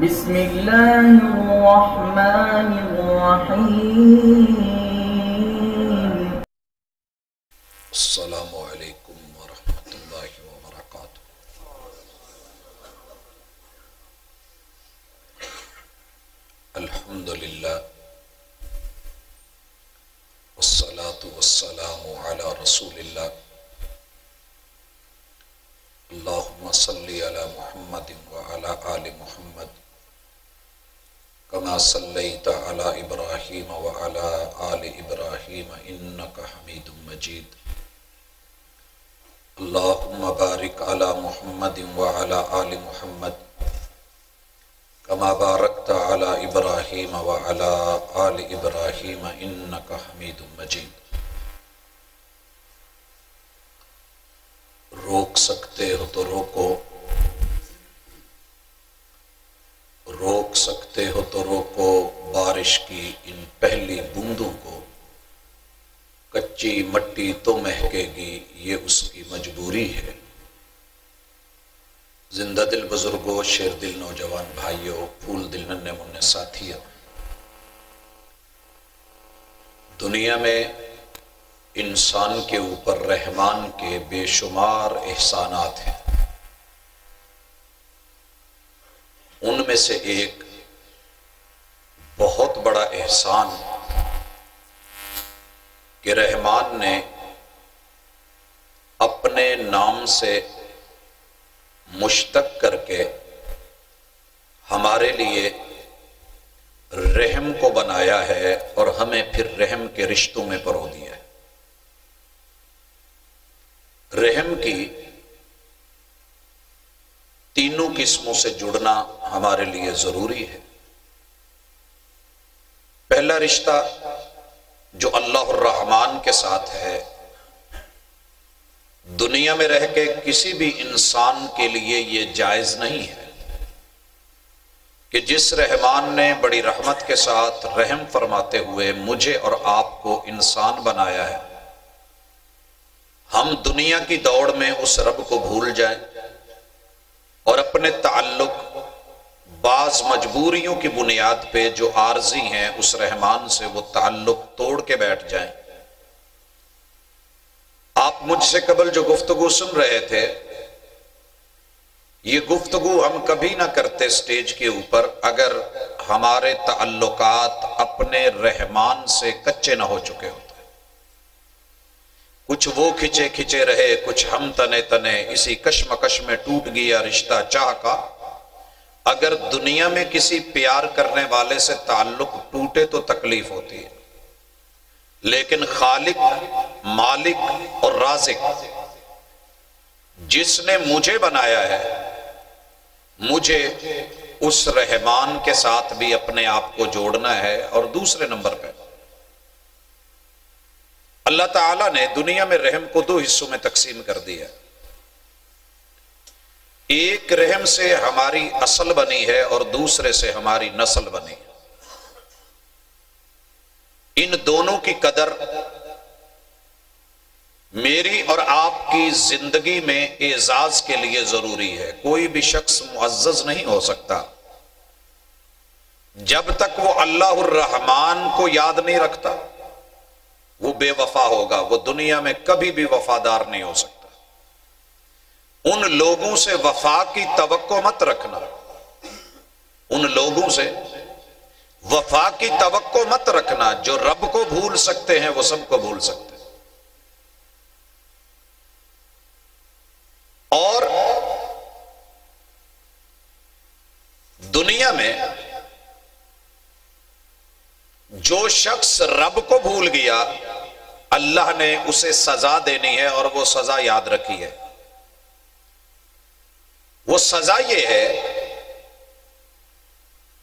بسم الله الرحمن الرحيم. السلام علیکم ورحمۃ اللہ وبرکاتہ۔ الحمدللہ والصلاة والسلام علی رسول اللہ۔ اللہم صلی علی محمد وعلی آل محمد کما صلیت علی ابراہیم وعلی آل ابراہیم انک حمید مجید۔ اللہم بارک علی محمد وعلی آل محمد کما بارکت علی ابراہیم وعلی آل ابراہیم انک حمید مجید۔ روک سکتے ہو تو روکو، روک سکتے ہو تو روکو بارش کی ان پہلی بوندوں کو، کچی مٹی تو مہکے گی یہ اس کی مجبوری ہے۔ زندہ دل بزرگوں، شیر دل نوجوان بھائیوں، پھول دل ننھے منھے ساتھیوں، دنیا میں انسان کے اوپر رحمان کے بے شمار احسانات ہیں۔ ان میں سے ایک بہت بڑا احسان کہ رحمان نے اپنے نام سے مشتق کر کے ہمارے لیے رحم کو بنایا ہے اور ہمیں پھر رحم کے رشتوں میں پرو دیا ہے۔ رحم کی تینوں قسموں سے جڑنا ہمارے لیے ضروری ہے۔ پہلا رشتہ جو اللہ الرحمن کے ساتھ ہے، دنیا میں رہ کے کسی بھی انسان کے لیے یہ جائز نہیں ہے کہ جس رحمان نے بڑی رحمت کے ساتھ رحم فرماتے ہوئے مجھے اور آپ کو انسان بنایا ہے، ہم دنیا کی دوڑ میں اس رب کو بھول جائیں اور اپنے تعلق بعض مجبوریوں کی بنیاد پہ جو عارضی ہیں اس رحمان سے وہ تعلق توڑ کے بیٹھ جائیں۔ آپ مجھ سے قبل جو گفتگو سن رہے تھے، یہ گفتگو ہم کبھی نہ کرتے سٹیج کے اوپر اگر ہمارے تعلقات اپنے رحمان سے کچے نہ ہو چکے ہوتے۔ کچھ وہ کھچے کھچے رہے، کچھ ہم تنے تنے، اسی کشمکش میں ٹوٹ گیا رشتہ چاہ کا۔ اگر دنیا میں کسی پیار کرنے والے سے تعلق ٹوٹے تو تکلیف ہوتی ہے، لیکن خالق، مالک اور رازق جس نے مجھے بنایا ہے، مجھے اس رحمان کے ساتھ بھی اپنے آپ کو جوڑنا ہے۔ اور دوسرے نمبر پہ اللہ تعالیٰ نے دنیا میں رحم کو دو حصوں میں تقسیم کر دیا۔ ایک رحم سے ہماری اصل بنی ہے اور دوسرے سے ہماری نسل بنی ہے۔ ان دونوں کی قدر میری اور آپ کی زندگی میں اعزاز کے لیے ضروری ہے۔ کوئی بھی شخص معزز نہیں ہو سکتا جب تک وہ اللہ الرحمن کو یاد نہیں رکھتا، وہ بے وفا ہوگا، وہ دنیا میں کبھی بھی وفادار نہیں ہو سکتا۔ ان لوگوں سے وفا کی توقع مت رکھنا، ان لوگوں سے وفا کی توقع مت رکھنا جو رب کو بھول سکتے ہیں، وہ سب کو بھول سکتے ہیں۔ اور دنیا میں جو شخص رب کو بھول گیا، اللہ نے اسے سزا دینی ہے اور وہ سزا یاد رکھی ہے۔ وہ سزا یہ ہے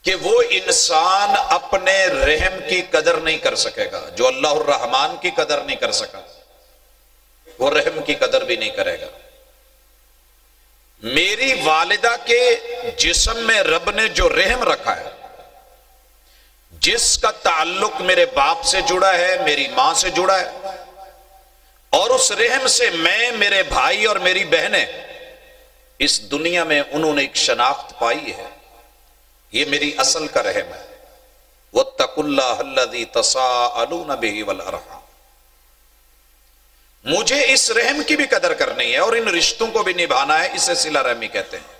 کہ وہ انسان اپنے رحم کی قدر نہیں کر سکے گا۔ جو اللہ الرحمن کی قدر نہیں کر سکا، وہ رحم کی قدر بھی نہیں کرے گا۔ میری والدہ کے جسم میں رب نے جو رحم رکھا ہے، جس کا تعلق میرے باپ سے جڑا ہے، میری ماں سے جڑا ہے، اور اس رحم سے میں، میرے بھائی اور میری بہنیں اس دنیا میں انہوں نے ایک شناخت پائی ہے۔ یہ میری اصل کا رحم ہے۔ واتقوا اللہ الذی تساءلون بہ والارحام، مجھے اس رحم کی بھی قدر کرنی ہے اور ان رشتوں کو بھی نبھانا ہے، اسے صلہ رحمی کہتے ہیں۔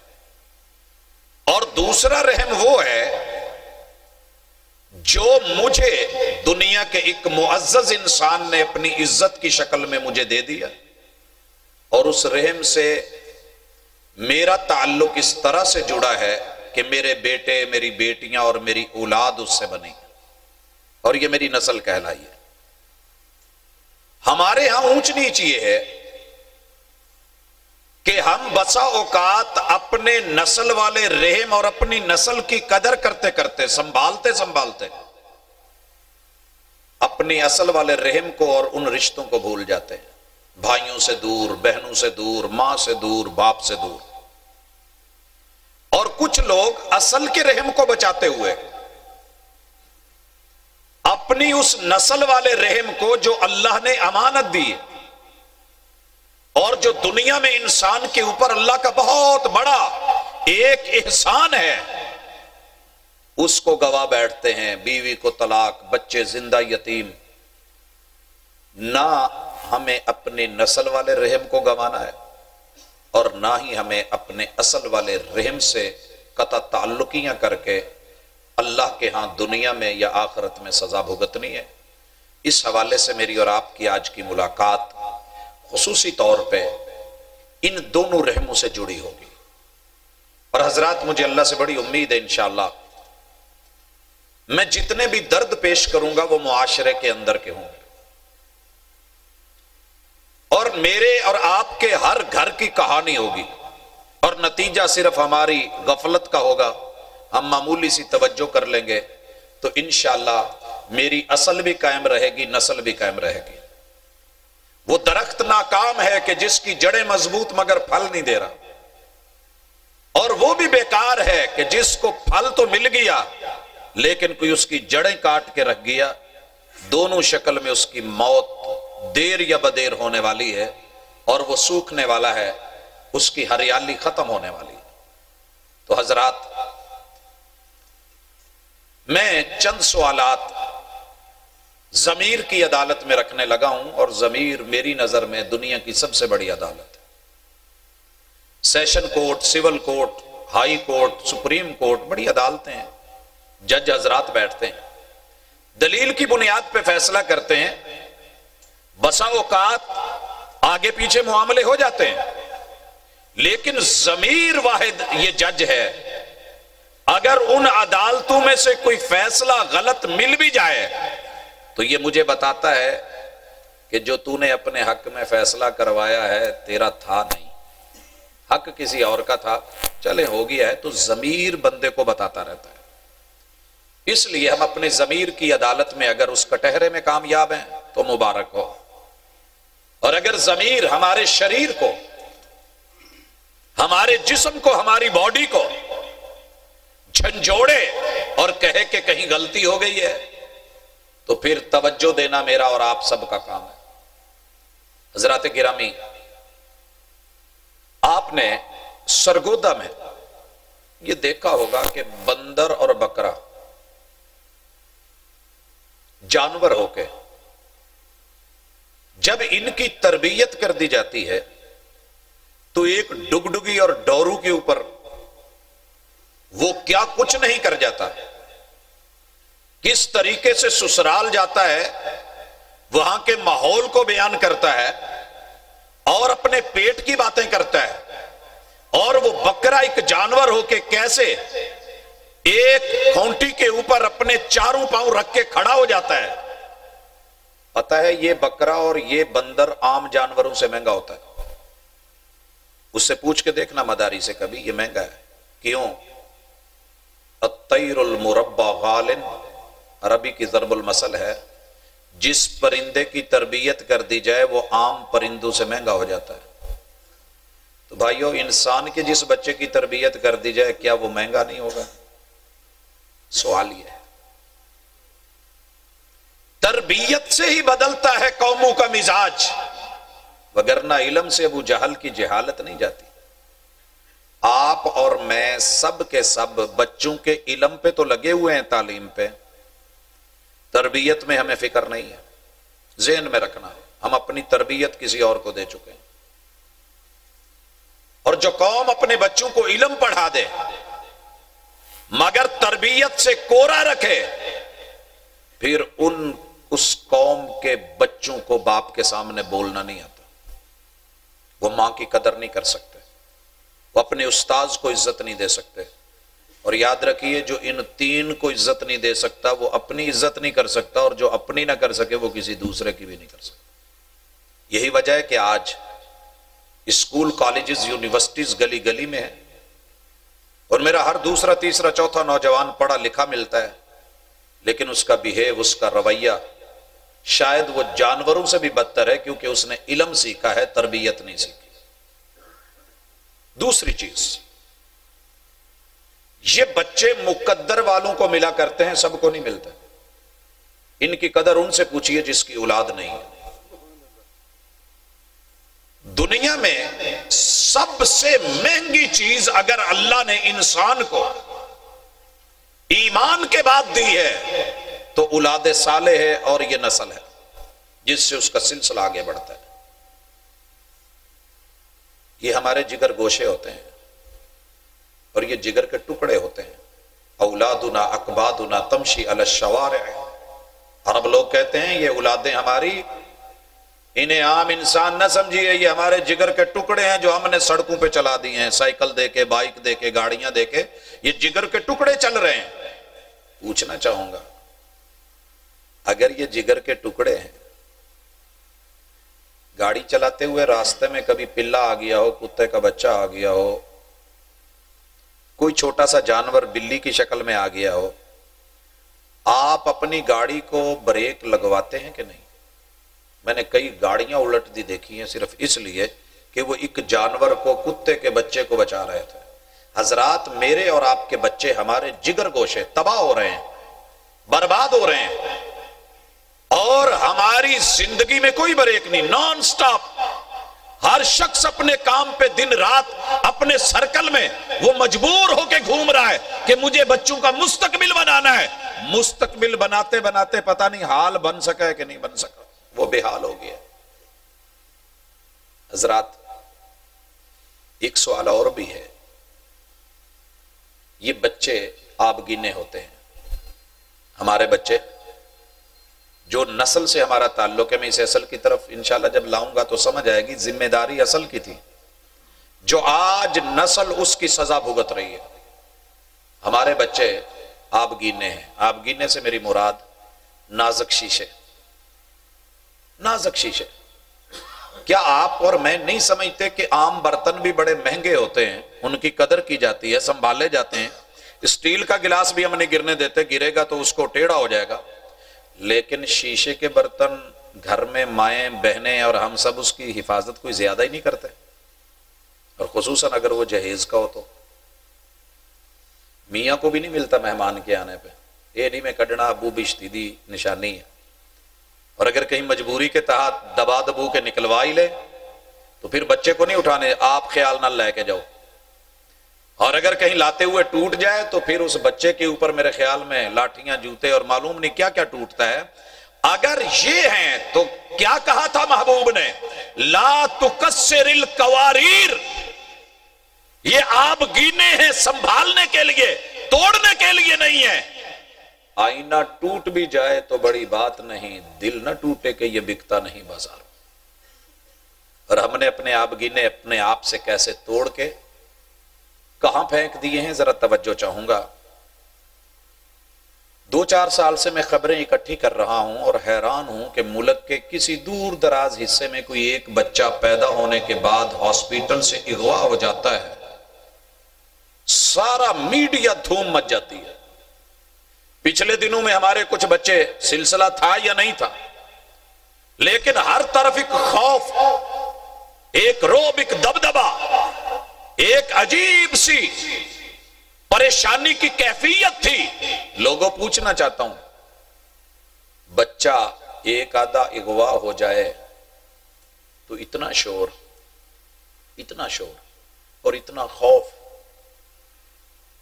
اور دوسرا رحم وہ ہے جو مجھے دنیا کے ایک معزز انسان نے اپنی عزت کی شکل میں مجھے دے دیا، اور اس رحم سے میرا تعلق اس طرح سے جڑا ہے کہ میرے بیٹے، میری بیٹیاں اور میری اولاد اس سے بنی، اور یہ میری نسل کہلائی ہے۔ ہمارے ہاں اونچ نیچ یہ ہے کہ ہم بسا اوقات اپنے نسل والے رحم اور اپنی نسل کی قدر کرتے کرتے، سنبھالتے سنبھالتے اپنی اصل والے رحم کو اور ان رشتوں کو بھول جاتے ہیں، بھائیوں سے دور، بہنوں سے دور، ماں سے دور، باپ سے دور۔ اور کچھ لوگ اصل کے رحم کو بچاتے ہوئے اپنی اس نسل والے رحم کو جو اللہ نے امانت دی اور جو دنیا میں انسان کے اوپر اللہ کا بہت بڑا ایک احسان ہے، اس کو گوا بیٹھتے ہیں۔ بیوی کو طلاق، بچے زندہ یتیم۔ نہ ہمیں اپنے نسل والے رحم کو گنوانا ہے اور نہ ہی ہمیں اپنے اصل والے رحم سے قطع تعلقیاں کر کے اللہ کے ہاں دنیا میں یا آخرت میں سزا بھگتنی ہے۔ اس حوالے سے میری اور آپ کی آج کی ملاقات خصوصی طور پہ ان دونوں رحموں سے جڑی ہوگی۔ اور حضرات، مجھے اللہ سے بڑی امید ہے انشاءاللہ میں جتنے بھی درد پیش کروں گا وہ معاشرے کے اندر کے ہوں گے، اور میرے اور آپ کے ہر گھر کی کہانی ہوگی، اور نتیجہ صرف ہماری غفلت کا ہوگا۔ ہم معمولی سی توجہ کر لیں گے تو انشاءاللہ میری اصل بھی قائم رہے گی، نسل بھی قائم رہے گی۔ وہ درخت ناکام ہے کہ جس کی جڑیں مضبوط مگر پھل نہیں دے رہا، اور وہ بھی بیکار ہے کہ جس کو پھل تو مل گیا لیکن کوئی اس کی جڑیں کاٹ کے رکھ گیا۔ دونوں شکل میں اس کی موت دیر یا بدیر ہونے والی ہے، اور وہ سوکھنے والا ہے، اس کی ہریالی ختم ہونے والی ہے۔ تو حضرات، میں چند سوالات ضمیر کی عدالت میں رکھنے لگا ہوں، اور ضمیر میری نظر میں دنیا کی سب سے بڑی عدالت ہے۔ Session court, civil court, high court, supreme court, بڑی عدالتیں ہیں، جج حضرات بیٹھتے ہیں، دلیل کی بنیاد پہ فیصلہ کرتے ہیں۔ بسا اوقات آگے پیچھے معاملے ہو جاتے ہیں، لیکن ضمیر واحد یہ جج ہے۔ اگر ان عدالتوں میں سے کوئی فیصلہ غلط مل بھی جائے تو یہ مجھے بتاتا ہے کہ جو تو نے اپنے حق میں فیصلہ کروایا ہے تیرا تھا نہیں، حق کسی اور کا تھا، چلے ہو گیا ہے۔ تو ضمیر بندے کو بتاتا رہتا ہے۔ اس لیے ہم اپنے ضمیر کی عدالت میں اگر اس کٹہرے میں کامیاب ہیں تو مبارک ہو، اور اگر ضمیر ہمارے شریر کو، ہمارے جسم کو، ہماری باڈی کو جھنجھوڑے اور کہے کہ کہیں غلطی ہو گئی ہے تو پھر توجہ دینا میرا اور آپ سب کا کام ہے۔ حضرات گرامی، آپ نے سرگودا میں یہ دیکھا ہوگا کہ بندر اور بکرا جانور ہو کے جب ان کی تربیت کر دی جاتی ہے تو ایک ڈگڈگی اور ڈورو کے اوپر وہ کیا کچھ نہیں کر جاتا، کس طریقے سے سسرال جاتا ہے، وہاں کے ماحول کو بیان کرتا ہے اور اپنے پیٹ کی باتیں کرتا ہے، اور وہ بکرا ایک جانور ہو کے کیسے ایک کھونٹی کے اوپر اپنے چاروں پاؤں رکھ کے کھڑا ہو جاتا ہے۔ پتا ہے یہ بکرا اور یہ بندر عام جانوروں سے مہنگا ہوتا ہے۔ اس سے پوچھ کے دیکھنا مداری سے کبھی، یہ مہنگا ہے کیوں؟ الطیر المربع غال، عربی کی ضرب المثل ہے، جس پرندے کی تربیت کر دی جائے وہ عام پرندوں سے مہنگا ہو جاتا ہے۔ تو بھائیو، انسان کے جس بچے کی تربیت کر دی جائے کیا وہ مہنگا نہیں ہوگا؟ سوال یہ ہے۔ تربیت سے ہی بدلتا ہے قوموں کا مزاج، وگرنہ علم سے ابو جہل کی جہالت نہیں جاتی۔ آپ اور میں سب کے سب بچوں کے علم پہ تو لگے ہوئے ہیں، تعلیم پہ، تربیت میں ہمیں فکر نہیں ہے۔ ذہن میں رکھنا، ہم اپنی تربیت کسی اور کو دے چکے ہیں۔ اور جو قوم اپنے بچوں کو علم پڑھا دے مگر تربیت سے کورا رکھے، پھر اس قوم کے بچوں کو باپ کے سامنے بولنا نہیں آتا، وہ ماں کی قدر نہیں کر سکتے، وہ اپنے استاذ کو عزت نہیں دے سکتے۔ اور یاد رکھیے، جو ان تین کو عزت نہیں دے سکتا وہ اپنی عزت نہیں کر سکتا، اور جو اپنی نہ کر سکے وہ کسی دوسرے کی بھی نہیں کر سکتا۔ یہی وجہ ہے کہ آج اسکول، کالجز، یونیورسٹیز گلی گلی میں ہیں، اور میرا ہر دوسرا تیسرا چوتھا نوجوان پڑھا لکھا ملتا ہے، لیکن اس کا بیہیو، اس کا رویہ شاید وہ جانوروں سے بھی بدتر ہے، کیونکہ اس نے علم سیکھا ہے، تربیت نہیں سیکھی۔ دوسری چیز، یہ بچے مقدر والوں کو ملا کرتے ہیں، سب کو نہیں ملتا۔ ان کی قدر ان سے پوچھئے جس کی اولاد نہیں ہے۔ دنیا میں سب سے مہنگی چیز اگر اللہ نے انسان کو ایمان کے بعد دی ہے تو اولاد صالح ہے، اور یہ نسل ہے جس سے اس کا سلسلہ آگے بڑھتا ہے۔ یہ ہمارے جگر گوشے ہوتے ہیں، اور یہ جگر کے ٹکڑے ہوتے ہیں۔ اولادنا اکبادنا تمشی علی الشوارع، عرب لوگ کہتے ہیں یہ اولادیں ہماری، انہیں عام انسان نہ سمجھیے، یہ ہمارے جگر کے ٹکڑے ہیں جو ہم نے سڑکوں پہ چلا دی ہیں، سائیکل دے کے، بائک دے کے، گاڑیاں دے کے، یہ جگر کے ٹکڑے چل رہے ہیں۔ پوچھنا چاہوں گا، اگر یہ جگر کے ٹکڑے ہیں، گاڑی چلاتے ہوئے راستے میں کبھی پلا آ گیا ہو، کتے کا بچہ آ گیا ہو، کوئی چھوٹا سا جانور بلی کی شکل میں آ گیا ہو، آپ اپنی گاڑی کو بریک لگواتے ہیں کہ نہیں؟ میں نے کئی گاڑیاں الٹ دی دیکھی ہیں صرف اس لیے کہ وہ ایک جانور کو، کتے کے بچے کو بچا رہے تھے۔ حضرات، میرے اور آپ کے بچے، ہمارے جگر گوشے تباہ ہو رہے ہیں، برباد ہو رہے ہیں، اور ہماری زندگی میں کوئی بریک نہیں، نان سٹاپ۔ ہر شخص اپنے کام پہ دن رات اپنے سرکل میں وہ مجبور ہو کے گھوم رہا ہے کہ مجھے بچوں کا مستقبل بنانا ہے۔ مستقبل بناتے بناتے پتہ نہیں حال بن سکا ہے کہ نہیں بن سکا، وہ بے حال ہو گیا۔ حضرات، ایک سوال اور بھی ہے، یہ بچے آبگینے ہوتے ہیں، ہمارے بچے جو نسل سے ہمارا تعلق ہے، میں اس اصل کی طرف انشاءاللہ جب لاؤں گا تو سمجھ آئے گی، ذمہ داری اصل کی تھی، جو آج نسل اس کی سزا بھگت رہی ہے۔ ہمارے بچے آبگینے ہیں۔ آبگینے سے میری مراد نازک شیشے، نازک شیشے۔ کیا آپ اور میں نہیں سمجھتے کہ عام برتن بھی بڑے مہنگے ہوتے ہیں، ان کی قدر کی جاتی ہے، سنبھالے جاتے ہیں؟ اسٹیل کا گلاس بھی ہم نہیں گرنے دیتے، گرے گا تو اس کو ٹیڑھا ہو جائے گا، لیکن شیشے کے برتن گھر میں مائیں، بہنیں اور ہم سب اس کی حفاظت کوئی زیادہ ہی نہیں کرتے، اور خصوصاً اگر وہ جہیز کا ہو تو میاں کو بھی نہیں ملتا مہمان کے آنے پہ، یہ نہیں میں کڈنا ابو بشتی دی نشانی ہے، اور اگر کہیں مجبوری کے تحت دبا دبو کے نکلوا ہی لے تو پھر بچے کو نہیں اٹھانے، آپ خیال نہ لے کے جاؤ، اور اگر کہیں لاتے ہوئے ٹوٹ جائے تو پھر اس بچے کے اوپر میرے خیال میں لاٹھیاں، جوتے اور معلوم نہیں کیا کیا ٹوٹتا ہے۔ اگر یہ ہیں تو کیا کہا تھا محبوب نے؟ لا تکسر القواریر، یہ آپ گینے ہیں سنبھالنے کے لیے، توڑنے کے لیے نہیں ہے۔ آئینہ ٹوٹ بھی جائے تو بڑی بات نہیں، دل نہ ٹوٹے کہ یہ بکتا نہیں بازار۔ اور ہم نے اپنے آپ گینے اپنے آپ سے کیسے توڑ کے کہاں پھینک دیے ہیں، ذرا توجہ چاہوں گا۔ 2-4 سال سے میں خبریں اکٹھی کر رہا ہوں اور حیران ہوں کہ ملک کے کسی دور دراز حصے میں کوئی ایک بچہ پیدا ہونے کے بعد ہاسپٹل سے اغوا ہو جاتا ہے، سارا میڈیا دھوم مچ جاتی ہے۔ پچھلے دنوں میں ہمارے کچھ بچے، سلسلہ تھا یا نہیں تھا، لیکن ہر طرف ایک خوف، ایک رعب، ایک دبدبا، ایک عجیب سی پریشانی کی کیفیت تھی۔ لوگوں، پوچھنا چاہتا ہوں، بچہ ایک آدھا اغوا ہو جائے تو اتنا شور اور اتنا خوف،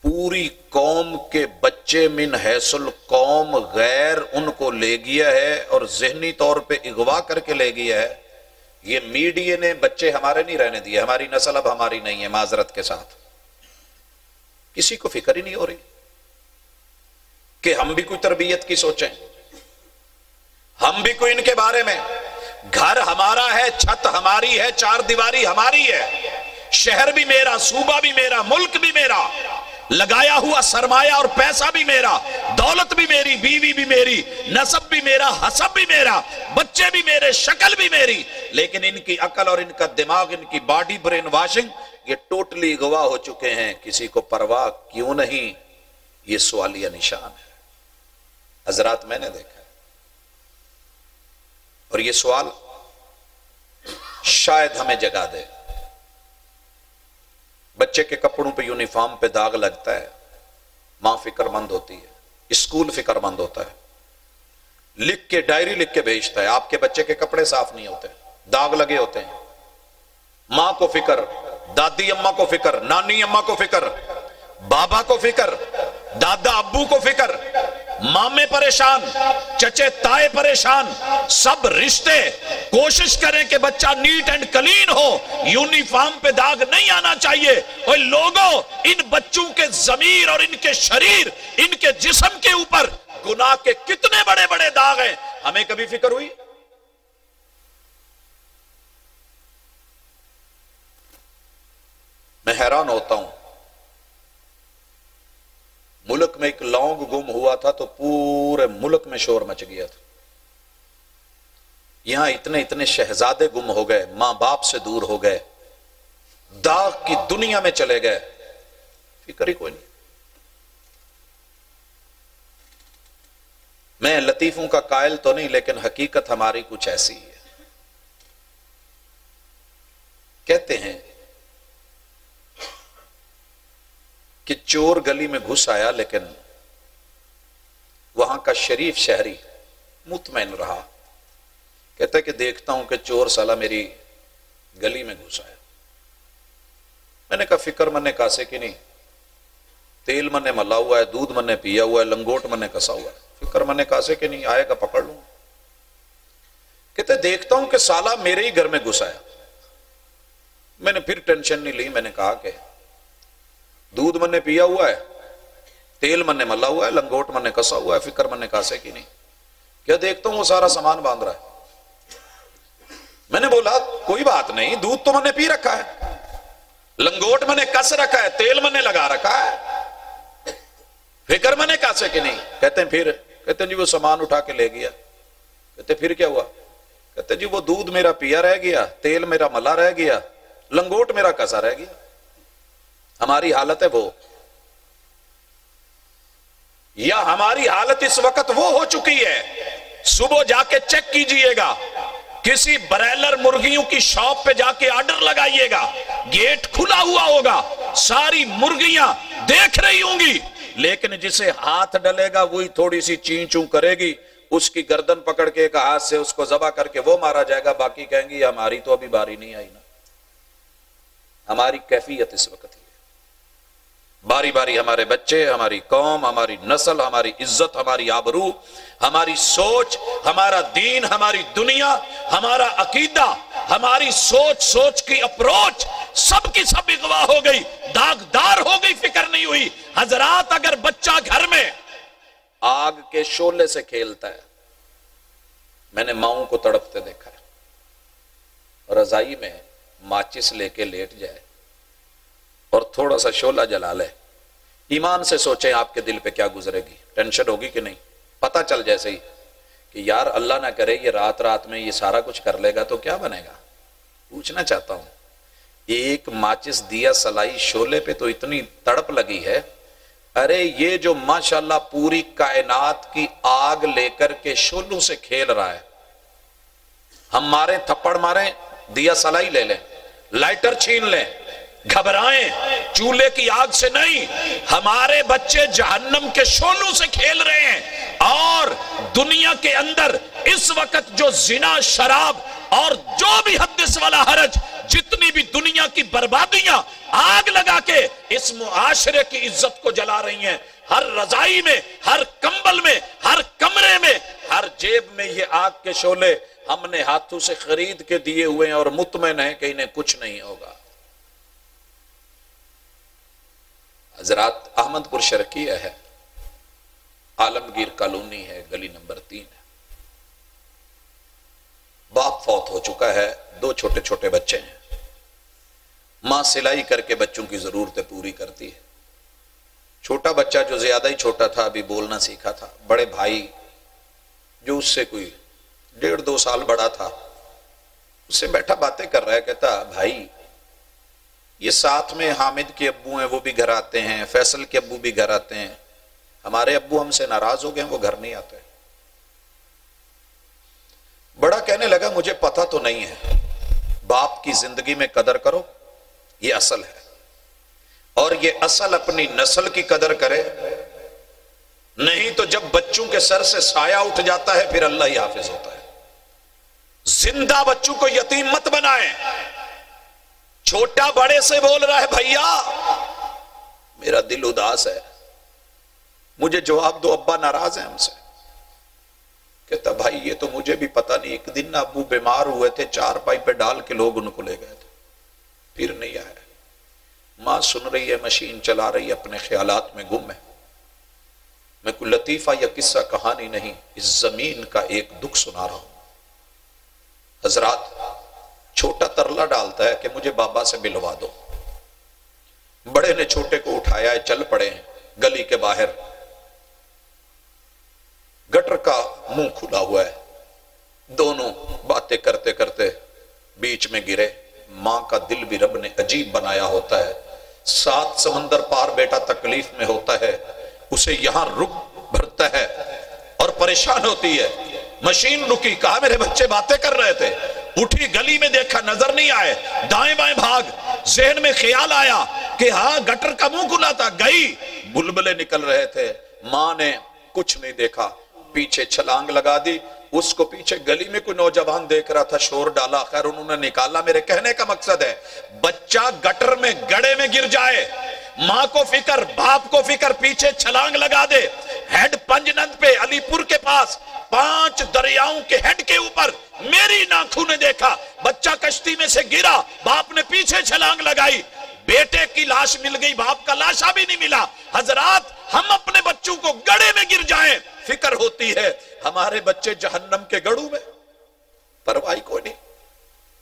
پوری قوم کے بچے من حیث القوم غیر ان کو لے گیا ہے اور ذہنی طور پہ اغوا کر کے لے گیا ہے. یہ میڈیا نے بچے ہمارے نہیں رہنے دیے. ہماری نسل اب ہماری نہیں ہے، معذرت کے ساتھ. کسی کو فکر ہی نہیں ہو رہی کہ ہم بھی کوئی تربیت کی سوچیں، ہم بھی کوئی ان کے بارے میں. گھر ہمارا ہے، چھت ہماری ہے، چار دیواری ہماری ہے، شہر بھی میرا، صوبہ بھی میرا، ملک بھی میرا، لگایا ہوا سرمایہ اور پیسہ بھی میرا، دولت بھی میری، بیوی بھی میری، نسب بھی میرا، حسب بھی میرا، بچے بھی میرے، شکل بھی میری. لیکن ان کی عقل اور ان کا دماغ، ان کی باڈی برین واشنگ، یہ ٹوٹلی گواہ ہو چکے ہیں. کسی کو پرواہ کیوں نہیں؟ یہ سوالیہ نشان ہے حضرات. میں نے دیکھا ہے اور یہ سوال شاید ہمیں جگا دے. بچے کے کپڑوں پہ یونیفارم پہ داغ لگتا ہے، ماں فکر مند ہوتی ہے، اسکول فکر مند ہوتا ہے، لکھ کے ڈائری لکھ کے بھیجتا ہے آپ کے بچے کے کپڑے صاف نہیں ہوتے، داغ لگے ہوتے ہیں. ماں کو فکر، دادی اماں کو فکر، نانی اماں کو فکر، بابا کو فکر، دادا ابو کو فکر، مامے پریشان، چچے تائے پریشان، سب رشتے کوشش کریں کہ بچہ نیٹ اینڈ کلین ہو، یونیفارم پہ داغ نہیں آنا چاہیے. اور لوگوں، ان بچوں کے ضمیر اور ان کے شریر، ان کے جسم کے اوپر گناہ کے کتنے بڑے بڑے داغ ہیں. ہمیں کبھی فکر ہوئی؟ میں حیران ہوتا ہوں. ملک میں ایک لونگ گم ہوا تھا تو پورے ملک میں شور مچ گیا تھا. یہاں اتنے اتنے شہزادے گم ہو گئے، ماں باپ سے دور ہو گئے، داغ کی دنیا میں چلے گئے، فکر ہی کوئی نہیں. میں لطیفوں کا قائل تو نہیں، لیکن حقیقت ہماری کچھ ایسی ہے. کہتے ہیں کہ چور گلی میں گھس آیا، لیکن وہاں کا شریف شہری مطمئن رہا. کہتا ہے کہ دیکھتا ہوں کہ چور سالہ میری گلی میں گھس آیا. میں نے کہا فکر من نے کاسے کی نہیں، تیل من نے ملا ہوا ہے، دودھ من نے پیا ہوا ہے، لنگوٹ من نے کسا ہوا ہے، فکر من نے کاسے کی نہیں، آئے گا پکڑ لوں. کہتے دیکھتا ہوں کہ سالہ میرے ہی گھر میں گھس آیا. میں نے پھر ٹینشن نہیں لی. میں نے کہا کہ دودھ من نے پیا ہوا ہے، تیل من نے ملا ہوا ہے، لنگوٹ من نے کسا ہوا ہے، فکر من نے کاسے کی نہیں. کیا دیکھتا ہوں وہ سارا سامان باندھ رہا ہے. میں نے بولا کوئی بات نہیں، دودھ تو من نے پی رکھا ہے، لنگوٹ من نے کس رکھا ہے، تیل من نے لگا رکھا ہے، فکر من نے کاسے کی نہیں. کہتے ہیں پھر؟ کہتے ہیں جی وہ سامان اٹھا کے لے گیا. کہتے پھر کیا ہوا؟ کہتے ہیں جی وہ دودھ میرا پیا رہ گیا، تیل میرا ملا رہ گیا، لنگوٹ میرا کسا رہ گیا. ہماری حالت ہے وہ، یا ہماری حالت اس وقت وہ ہو چکی ہے. صبح جا کے چیک کیجئے گا، کسی برائلر مرغیوں کی شاپ پہ جا کے آرڈر لگائیے گا، گیٹ کھلا ہوا ہوگا، ساری مرغیاں دیکھ رہی ہوں گی، لیکن جسے ہاتھ ڈلے گا وہی تھوڑی سی چین چون کرے گی، اس کی گردن پکڑ کے ایک ہاتھ سے اس کو ذبح کر کے وہ مارا جائے گا. باقی کہیں گی ہماری تو ابھی باری نہیں آئی نا. ہماری کیفیت اس وقت ہی ہے. باری باری ہمارے بچے، ہماری قوم، ہماری نسل، ہماری عزت، ہماری آبرو، ہماری سوچ، ہمارا دین، ہماری دنیا، ہمارا عقیدہ، ہماری سوچ کی اپروچ سب کی سب اغوا ہو گئی، داغدار ہو گئی، فکر نہیں ہوئی. حضرات اگر بچہ گھر میں آگ کے شعلے سے کھیلتا ہے، میں نے ماؤں کو تڑپتے دیکھا ہے، رضائی میں ماچس لے کے لیٹ جائے اور تھوڑا سا شعلہ جلا لے. ایمان سے سوچیں آپ کے دل پہ کیا گزرے گی، ٹینشن ہوگی کہ نہیں؟ پتہ چل جیسے ہی کہ یار اللہ نہ کرے یہ رات میں یہ سارا کچھ کر لے گا تو کیا بنے گا. پوچھنا چاہتا ہوں، ایک ماچس دیا سلائی شعلے پہ تو اتنی تڑپ لگی ہے. ارے یہ جو ماشاءاللہ پوری کائنات کی آگ لے کر کے شعلوں سے کھیل رہا ہے، ہم ماریں تھپڑ ماریں، دیا سلائی لے لیں، لائٹر چھین لیں، گھبرائیں، چولہے کی آگ سے نہیں. ہمارے بچے جہنم کے شعلوں سے کھیل رہے ہیں. اور دنیا کے اندر اس وقت جو زنا، شراب اور جو بھی حدث والا حرج، جتنی بھی دنیا کی بربادیاں آگ لگا کے اس معاشرے کی عزت کو جلا رہی ہیں، ہر رضائی میں، ہر کمبل میں، ہر کمرے میں، ہر جیب میں یہ آگ کے شعلے ہم نے ہاتھوں سے خرید کے دیے ہوئے ہیں اور مطمئن ہیں کہ انہیں کچھ نہیں ہوگا۔ حضرات، احمد پور شرقیہ ہے، عالمگیر کالونی ہے، گلی نمبر 3 ہے۔ باپ فوت ہو چکا ہے، 2 چھوٹے چھوٹے بچے ہیں۔ ماں سلائی کر کے بچوں کی ضرورتیں پوری کرتی ہے۔ چھوٹا بچہ جو زیادہ ہی چھوٹا تھا، ابھی بولنا سیکھا تھا، بڑے بھائی جو اس سے کوئی 1.5-2 سال بڑا تھا، اس سے بیٹھا باتیں کر رہا ہے، کہتا بھائی یہ ساتھ میں حامد کے ابو ہیں، وہ بھی گھر آتے ہیں، فیصل کے ابو بھی گھر آتے ہیں، ہمارے ابو ہم سے ناراض ہو گئے ہیں، وہ گھر نہیں آتے۔ بڑا کہنے لگا مجھے پتہ تو نہیں ہے، باپ کی زندگی میں قدر کرو، یہ اصل ہے، اور یہ اصل اپنی نسل کی قدر کرے، نہیں تو جب بچوں کے سر سے سایہ اٹھ جاتا ہے پھر اللہ ہی حافظ ہوتا ہے۔ زندہ بچوں کو یتیم مت بنائیں۔ چھوٹا بڑے سے بول رہا ہے بھیا میرا دل اداس ہے، مجھے جواب دو، ابا ناراض ہیں ہم سے۔ کہتا بھائی یہ تو مجھے بھی پتہ نہیں، ایک دن ابو بیمار ہوئے تھے، 4 پائی پہ ڈال کے لوگ ان کو لے گئے تھے، پھر نہیں آیا۔ ماں سن رہی ہے، مشین چلا رہی ہے، اپنے خیالات میں گم ہے۔ میں کوئی لطیفہ یا قصہ کہانی نہیں، اس زمین کا ایک دکھ سنا رہا ہوں۔ حضرات، چھوٹا ترلا ڈالتا ہے کہ مجھے بابا سے ملوا دو۔ بڑے نے چھوٹے کو اٹھایا ہے، چل پڑے ہیں گلی کے باہر، گٹر کا منہ کھلا ہوا ہے، دونوں باتیں کرتے کرتے بیچ میں گرے۔ ماں کا دل بھی رب نے عجیب بنایا ہوتا ہے، 7 سمندر پار بیٹا تکلیف میں ہوتا ہے، اسے یہاں رک بھرتا ہے اور پریشان ہوتی ہے۔ مشین رکی، کہا میرے بچے باتیں کر رہے تھے، اٹھی گلی میں دیکھا نظر نہیں آئے، دائیں بائیں بھاگ، ذہن میں خیال آیا کہ ہاں گٹر کا منہ کھلا تھا، گئی، بلبلے نکل رہے تھے۔ ماں نے کچھ نہیں دیکھا، پیچھے چھلانگ لگا دی، اس کو پیچھے گلی میں کوئی نوجوان دیکھ رہا تھا، شور ڈالا، خیر انہوں نے نکالا۔ میرے کہنے کا مقصد ہے بچہ گٹر میں گڑے میں گر جائے، ماں کو فکر، باپ کو فکر، پیچھے چھلانگ لگا دے۔ ہیڈ پنجنند پہ علی پور کے پاس 5 دریاؤں کے ہیڈ کے اوپر میری ناکھوں نے دیکھا، بچہ کشتی میں سے گرا، باپ نے پیچھے چھلانگ لگائی، بیٹے کی لاش مل گئی، باپ کا لاشا بھی نہیں ملا۔ حضرات، ہم اپنے بچوں کو گڑے میں گر جائیں فکر ہوتی ہے، ہمارے بچے جہنم کے گڑوں میں پرواہی کوئی نہیں۔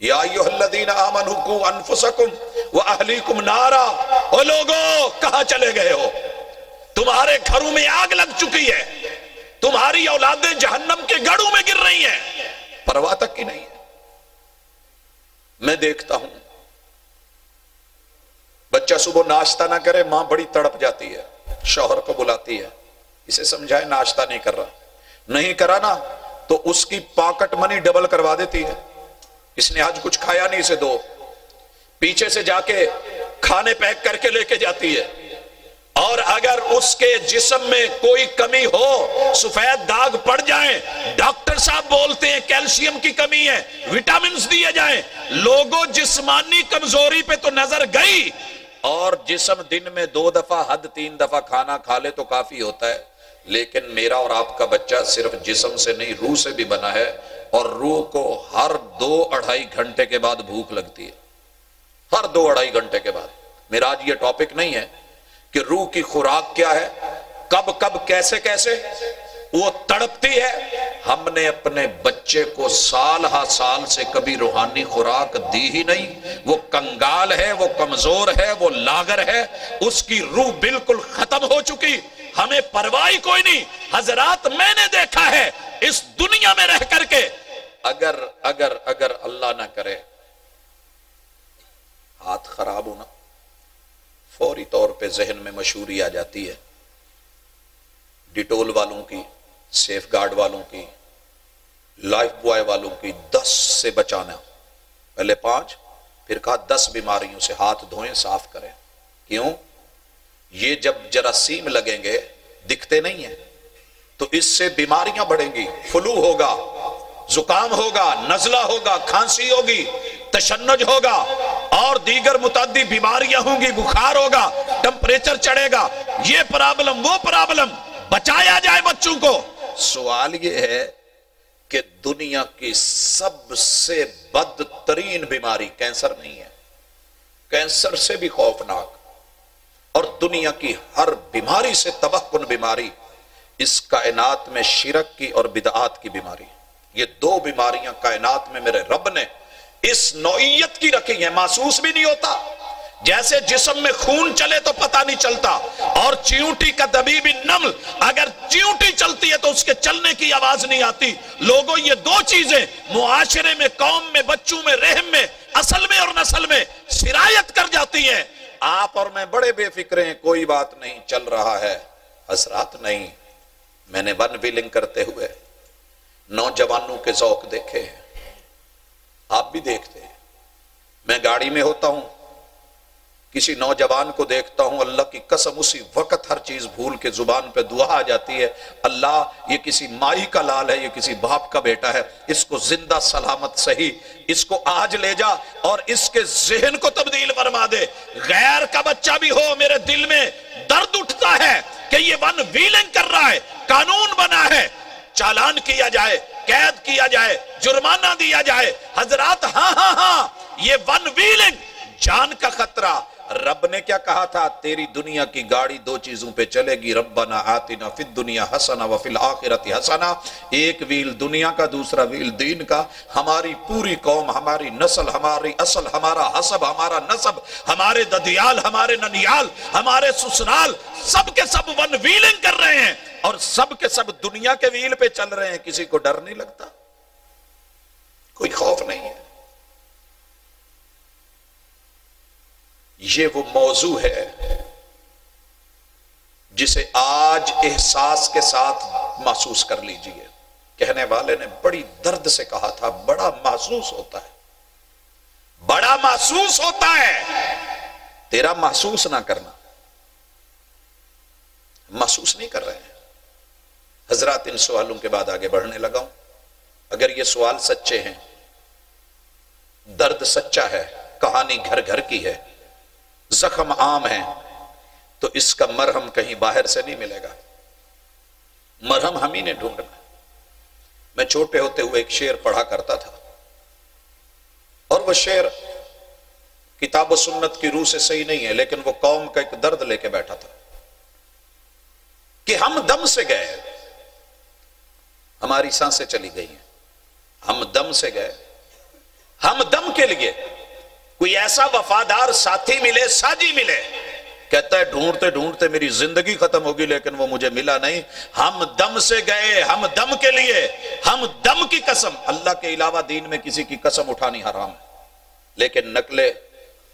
یا ایھا الذین آمنوا قوا انفسکم واہلیکم نارا، او لوگو کہاں چلے گئے ہو؟ تمہارے گھروں میں آگ لگ چکی ہے، تمہاری اولادیں جہنم کے گڑوں میں گر رہی ہیں، پرواہ تک کی نہیں ہے۔ میں دیکھتا ہوں بچہ صبح ناشتہ نہ کرے، ماں بڑی تڑپ جاتی ہے، شوہر کو بلاتی ہے، اسے سمجھائے ناشتہ نہیں کر رہا، نہیں کرا نا تو اس کی پاکٹ منی ڈبل کروا دیتی ہے، اس نے آج کچھ کھایا نہیں، اسے دو۔ پیچھے سے جا کے کھانے پیک کر کے لے کے جاتی ہے، اور اگر اس کے جسم میں کوئی کمی ہو، سفید داغ پڑ جائیں، ڈاکٹر صاحب بولتے ہیں کیلشیم کی کمی ہے، وٹامنز دیے جائیں۔ لوگوں جسمانی کمزوری پہ تو نظر گئی، اور جسم دن میں 2 دفعہ حد 3 دفعہ کھانا کھا لے تو کافی ہوتا ہے، لیکن میرا اور آپ کا بچہ صرف جسم سے نہیں روح سے بھی بنا ہے، اور روح کو ہر 2-2.5 گھنٹے کے بعد بھوک لگتی ہے، ہر 2-2.5 گھنٹے کے بعد۔ میرا آج یہ ٹاپک نہیں ہے کہ روح کی خوراک کیا ہے، کب کب کیسے کیسے وہ تڑپتی ہے۔ ہم نے اپنے بچے کو سال ہا سال سے کبھی روحانی خوراک دی ہی نہیں، وہ کنگال ہے، وہ کمزور ہے، وہ لاغر ہے، اس کی روح بالکل ختم ہو چکی، ہمیں پرواہی کوئی نہیں۔ حضرات، میں نے دیکھا ہے اس دنیا میں رہ کر کے، اگر اللہ نہ کرے ہاتھ خراب ہونا، فوری طور پہ ذہن میں مشہوری آ جاتی ہے، ڈیٹول والوں کی، سیف گارڈ والوں کی، لائف بوائے والوں کی، 10 سے بچانا، پہلے 5، پھر کہا 10 بیماریوں سے ہاتھ دھوئیں، صاف کریں۔ کیوں؟ یہ جب جراثیم لگیں گے دکھتے نہیں ہیں، تو اس سے بیماریاں بڑھیں گی، فلو ہوگا، زکام ہوگا، نزلہ ہوگا، کھانسی ہوگی، تشنج ہوگا اور دیگر متعدی بیماریاں ہوں گی، بخار ہوگا، ٹمپریچر چڑھے گا، یہ پرابلم وہ پرابلم، بچایا جائے بچوں کو۔ سوال یہ ہے کہ دنیا کی سب سے بدترین بیماری کینسر نہیں ہے، کینسر سے بھی خوفناک اور دنیا کی ہر بیماری سے تباہ کن بیماری اس کائنات میں شرک کی اور بدعات کی بیماری۔ یہ دو بیماریاں کائنات میں میرے رب نے اس نوعیت کی رکھی ہیں، محسوس بھی نہیں ہوتا، جیسے جسم میں خون چلے تو پتہ نہیں چلتا، اور چیونٹی کا دبیب نمل اگر چیونٹی چلتی ہے تو اس کے چلنے کی آواز نہیں آتی۔ لوگوں یہ دو چیزیں معاشرے میں، قوم میں، بچوں میں، رحم میں، اصل میں اور نسل میں سرایت کر جاتی ہیں۔ آپ اور میں بڑے بے فکر ہیں، کوئی بات نہیں، چل رہا ہے۔ حضرات نہیں، میں نے ون ویلنگ کرتے ہوئے نوجوانوں کے ذوق دیکھے ہیں، آپ بھی دیکھتے ہیں۔ میں گاڑی میں ہوتا ہوں، کسی نوجوان کو دیکھتا ہوں، اللہ کی قسم اسی وقت ہر چیز بھول کے زبان پہ دعا آ جاتی ہے، اللہ یہ کسی مائی کا لال ہے، یہ کسی باپ کا بیٹا ہے، اس کو زندہ سلامت صحیح اس کو آج لے جا اور اس کے ذہن کو تبدیل فرما دے۔ غیر کا بچہ بھی ہو، میرے دل میں درد اٹھتا ہے کہ یہ ون ویلنگ کر رہا ہے، قانون بنا ہے، چالان کیا جائے، قید کیا جائے، جرمانہ دیا جائے۔ حضرات ہاں یہ ون ویلنگ جان کا خطرہ۔ رب نے کیا کہا تھا؟ تیری دنیا کی گاڑی دو چیزوں پہ چلے گی، ربنا آتنا فی الدنیا حسنہ وفی الآخرۃ حسنہ۔ ایک ویل دنیا کا، دوسرا ویل دین کا۔ ہماری پوری قوم، ہماری نسل، ہماری اصل، ہمارا حسب، ہمارا نسب، ہمارے ددیال، ہمارے ننیال، ہمارے سسرال، سب کے سب ون ویلنگ کر رہے ہیں اور سب کے سب دنیا کے ویل پہ چل رہے ہیں۔ کسی کو ڈر نہیں لگتا، کوئی خوف نہیں ہے۔ یہ وہ موضوع ہے جسے آج احساس کے ساتھ محسوس کر لیجئے۔ کہنے والے نے بڑی درد سے کہا تھا، بڑا محسوس ہوتا ہے، بڑا محسوس ہوتا ہے۔ تیرا محسوس نہ کرنا، محسوس نہیں کر رہے ہیں۔ حضرات ان سوالوں کے بعد آگے بڑھنے لگا ہوں۔ اگر یہ سوال سچے ہیں، درد سچا ہے، کہانی گھر گھر کی ہے، زخم عام ہے، تو اس کا مرہم کہیں باہر سے نہیں ملے گا، مرہم ہم ہی نے ڈھونڈنا۔ میں چھوٹے ہوتے ہوئے ایک شعر پڑھا کرتا تھا، اور وہ شعر کتاب و سنت کی روح سے صحیح نہیں ہے، لیکن وہ قوم کا ایک درد لے کے بیٹھا تھا کہ ہم دم سے گئے، ہماری سانسیں چلی گئی ہیں، ہم دم سے گئے، ہم دم کے لیے کوئی ایسا وفادار ساتھی ملے، ساجی ملے، کہتا ہے ڈھونڈتے ڈھونڈتے میری زندگی ختم ہوگی لیکن وہ مجھے ملا نہیں۔ ہم دم سے گئے، ہم دم کے لیے، ہم دم کی قسم۔ اللہ کے علاوہ دین میں کسی کی قسم اٹھانی حرام ہے، لیکن نقل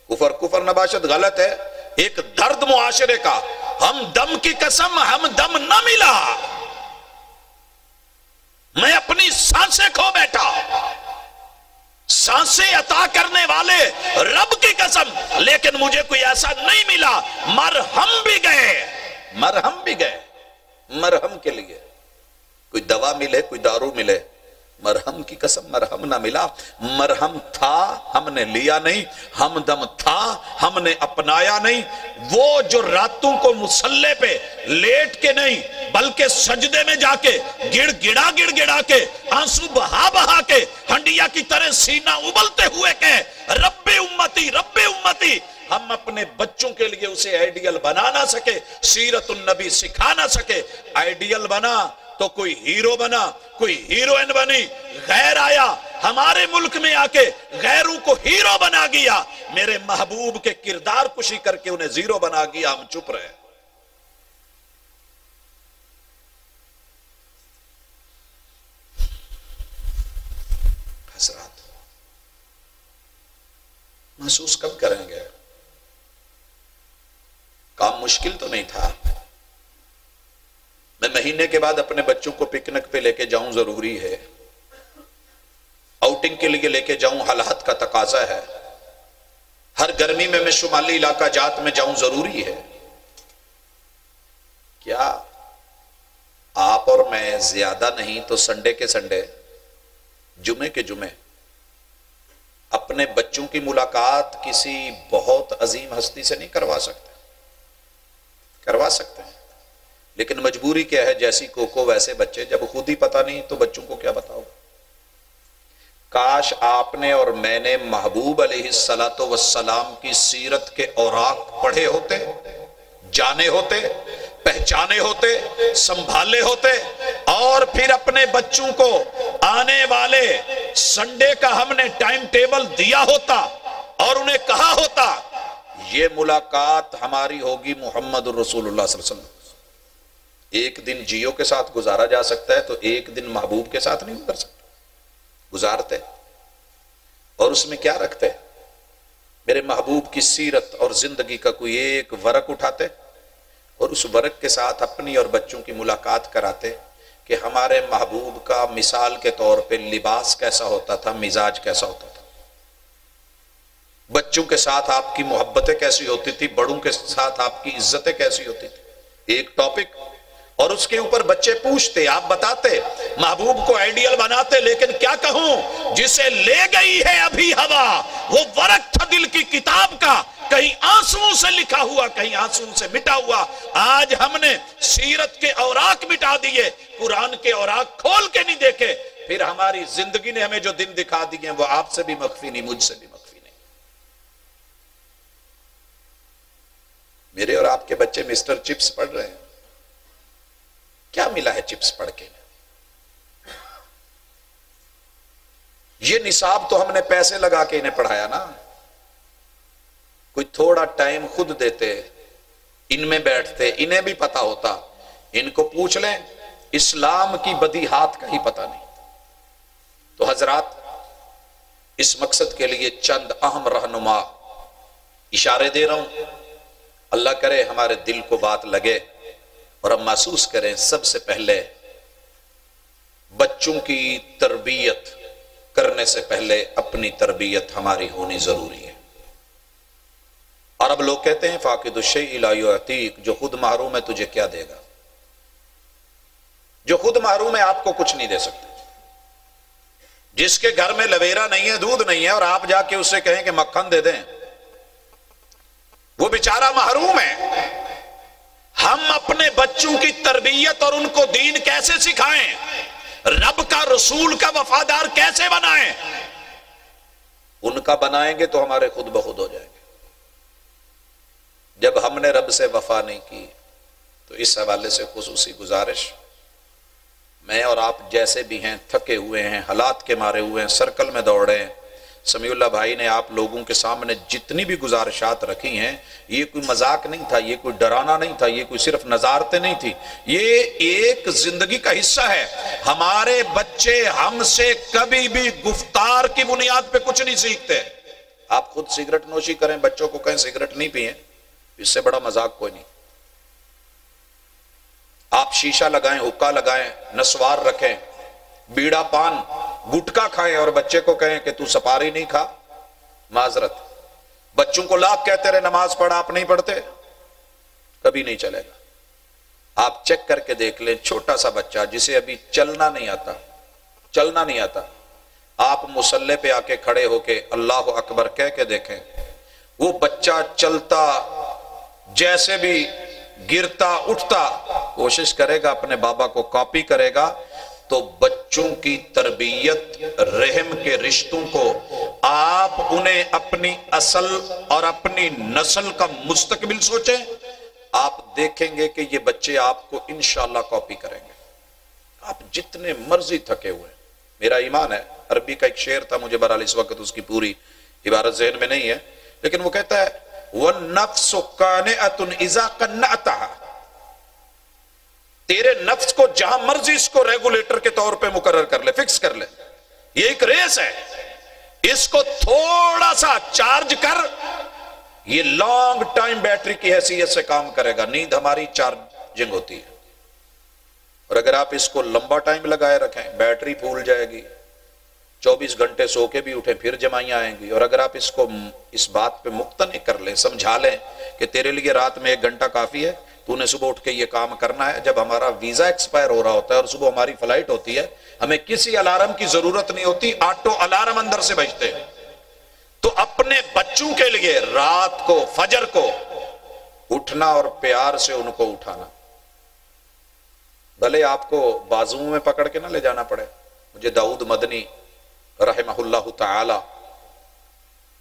کفر نباشت غلط ہے۔ ایک درد معاشرے کا، ہم دم کی قسم، ہم دم نہ ملا، میں اپنی سانسیں کھو بیٹھا، سانسیں عطا کرنے والے رب کی قسم، لیکن مجھے کوئی ایسا نہیں ملا۔ مرہم بھی گئے، مرہم بھی گئے، مرہم کے لیے کوئی دوا ملے، کوئی دارو ملے، مرہم کی قسم مرہم نہ ملا۔ مرہم تھا، ہم نے لیا نہیں، ہمدم تھا، ہم نے اپنایا نہیں۔ وہ جو راتوں کو مصلے پہ لیٹ کے نہیں بلکہ سجدے میں جا کے گڑ گڑا کے آنسو بہا کے ہنڈیا کی طرح سینہ ابلتے ہوئے کہے رب امتی رب امتی، ہم اپنے بچوں کے لیے اسے آئیڈیل بنا نہ سکے، سیرت النبی سکھا نہ سکے۔ آئیڈیل بنا تو کوئی ہیرو بنا، کوئی ہیروئن بنی، غیر آیا ہمارے ملک میں آ کے غیروں کو ہیرو بنا گیا، میرے محبوب کے کردار کشی کر کے انہیں زیرو بنا گیا، ہم چپ رہے۔ حضرات محسوس کب کریں گے؟ کام مشکل تو نہیں تھا، میں مہینے کے بعد اپنے بچوں کو پکنک پہ لے کے جاؤں ضروری ہے، آؤٹنگ کے لیے لے کے جاؤں حالات کا تقاضا ہے، ہر گرمی میں میں شمالی علاقہ جات میں جاؤں ضروری ہے۔ کیا آپ اور میں فرمائیں زیادہ نہیں تو سنڈے کے سنڈے، جمعے کے جمعے اپنے بچوں کی ملاقات کسی بہت عظیم ہستی سے نہیں کروا سکتے، کروا سکتے ہیں، لیکن مجبوری کیا ہے؟ جیسی کوکو ویسے بچے، جب خود ہی پتہ نہیں تو بچوں کو کیا بتاؤ؟ کاش آپ نے اور میں نے محبوب علیہ الصلوۃ والسلام کی سیرت کے اوراق پڑھے ہوتے، جانے ہوتے، پہچانے ہوتے، سنبھالے ہوتے، اور پھر اپنے بچوں کو آنے والے سنڈے کا ہم نے ٹائم ٹیبل دیا ہوتا اور انہیں کہا ہوتا یہ ملاقات ہماری ہوگی محمد الرسول اللہ صلی اللہ علیہ وسلم۔ ایک دن جیو کے ساتھ گزارا جا سکتا ہے تو ایک دن محبوب کے ساتھ نہیں گزر سکتا، گزارتے اور اس میں کیا رکھتے؟ میرے محبوب کی سیرت اور زندگی کا کوئی ایک ورق اٹھاتے اور اس ورق کے ساتھ اپنی اور بچوں کی ملاقات کراتے کہ ہمارے محبوب کا مثال کے طور پہ لباس کیسا ہوتا تھا، مزاج کیسا ہوتا تھا، بچوں کے ساتھ آپ کی محبتیں کیسی ہوتی تھی، بڑوں کے ساتھ آپ کی عزتیں کیسی ہوتی تھی، ایک ٹاپک، اور اس کے اوپر بچے پوچھتے، آپ بتاتے، محبوب کو آئیڈیل بناتے، لیکن کیا کہوں جسے لے گئی ہے ابھی ہوا، وہ ورق تھا دل کی کتاب کا، کہیں آنسوں سے لکھا ہوا، کہیں آنسوں سے مٹا ہوا۔ آج ہم نے سیرت کے اوراق مٹا دیے، قرآن کے اوراق کھول کے نہیں دیکھے، پھر ہماری زندگی نے ہمیں جو دن دکھا دیے وہ آپ سے بھی مخفی نہیں، مجھ سے بھی مخفی نہیں۔ میرے اور آپ کے بچے مسٹر چپس پڑھ رہے ہیں، کیا ملا ہے چپس پڑھ کے؟ یہ نصاب تو ہم نے پیسے لگا کے انہیں پڑھایا نا، کوئی تھوڑا ٹائم خود دیتے، ان میں بیٹھتے، انہیں بھی پتا ہوتا، ان کو پوچھ لیں اسلام کی بدیہات کا ہی پتا نہیں۔ تو حضرات، اس مقصد کے لیے چند اہم رہنما اشارے دے رہا ہوں، اللہ کرے ہمارے دل کو بات لگے اور ہم محسوس کریں۔ سب سے پہلے بچوں کی تربیت کرنے سے پہلے اپنی تربیت ہماری ہونی ضروری ہے۔ اور اب لوگ کہتے ہیں فاقد الشیء لا یعطیک، جو خود محروم ہے تجھے کیا دے گا؟ جو خود محروم ہے آپ کو کچھ نہیں دے سکتے۔ جس کے گھر میں لویرا نہیں ہے، دودھ نہیں ہے، اور آپ جا کے اسے کہیں کہ مکھن دے دیں، وہ بیچارہ محروم ہے۔ ہم اپنے بچوں کی تربیت اور ان کو دین کیسے سکھائیں، رب کا رسول کا وفادار کیسے بنائیں؟ ان کا بنائیں گے تو ہمارے خود بخود ہو جائیں گے۔ جب ہم نے رب سے وفا نہیں کی تو اس حوالے سے خصوصی گزارش، میں اور آپ جیسے بھی ہیں، تھکے ہوئے ہیں، حالات کے مارے ہوئے ہیں، سرکل میں دوڑے ہیں، سمیع اللہ بھائی نے آپ لوگوں کے سامنے جتنی بھی گزارشات رکھی ہیں، یہ کوئی مذاق نہیں تھا، یہ کوئی ڈرانا نہیں تھا، یہ کوئی صرف نظارتیں نہیں تھی، یہ ایک زندگی کا حصہ ہے۔ ہمارے بچے ہم سے کبھی بھی گفتار کی بنیاد پہ کچھ نہیں سیکھتے۔ آپ خود سگریٹ نوشی کریں، بچوں کو کہیں سگریٹ نہیں پئیں، اس سے بڑا مذاق کوئی نہیں۔ آپ شیشہ لگائیں، حقہ لگائیں، نسوار رکھیں، بیڑا پان گٹکا کھائیں اور بچے کو کہیں کہ تو سپاری نہیں کھا، معذرت۔ بچوں کو لاکھ کہتے رہے نماز پڑھ، آپ نہیں پڑھتے، کبھی نہیں چلے گا۔ آپ چیک کر کے دیکھ لیں، چھوٹا سا بچہ جسے ابھی چلنا نہیں آتا، آپ مصلی پہ آ کے کھڑے ہو کے اللہ اکبر کہہ کے دیکھیں، وہ بچہ چلتا، جیسے بھی گرتا اٹھتا، کوشش کرے گا اپنے بابا کو کاپی کرے گا۔ تو بچوں کی تربیت، رحم کے رشتوں کو آپ انہیں اپنی اصل اور اپنی نسل کا مستقبل سوچیں، آپ دیکھیں گے کہ یہ بچے آپ کو انشاءاللہ کاپی کریں گے۔ آپ جتنے مرضی تھکے ہوئے، میرا ایمان ہے، عربی کا ایک شعر تھا، مجھے بہرحال اس وقت اس کی پوری عبارت ذہن میں نہیں ہے، لیکن وہ کہتا ہے وَالنَّفْسُ قَانِعَةٌ إِذَا قَنَّعْتَهَا، تیرے نفس کو جہاں مرضی اس کو ریگولیٹر کے طور پہ مقرر کر لے، فکس کر لے، یہ ایک ریس ہے، اس کو تھوڑا سا چارج کر، یہ لانگ ٹائم بیٹری کی حیثیت سے کام کرے گا۔ نیند ہماری چارجنگ ہوتی ہے، اور اگر آپ اس کو لمبا ٹائم لگائے رکھیں، بیٹری پھول جائے گی، 24 گھنٹے سو کے بھی اٹھیں پھر جمائیاں آئیں گی۔ اور اگر آپ اس کو اس بات پہ مقتنع کر لیں، سمجھا لیں کہ تیرے لیے رات میں 1 گھنٹہ کافی ہے، تو تو نے صبح اٹھ کے یہ کام کرنا ہے. جب ہمارا ویزا ایکسپائر ہو رہا ہوتا ہے اور صبح ہماری فلائٹ ہوتی ہے, ہمیں کسی الارم کی ضرورت نہیں ہوتی, آٹو الارم اندر سے بجتے ہیں. تو اپنے بچوں کے لیے رات کو فجر کو اٹھنا اور پیار سے ان کو اٹھانا, بھلے آپ کو بازو میں پکڑ کے نہ لے جانا پڑے. مجھے داؤد مدنی رحمہ اللہ تعالی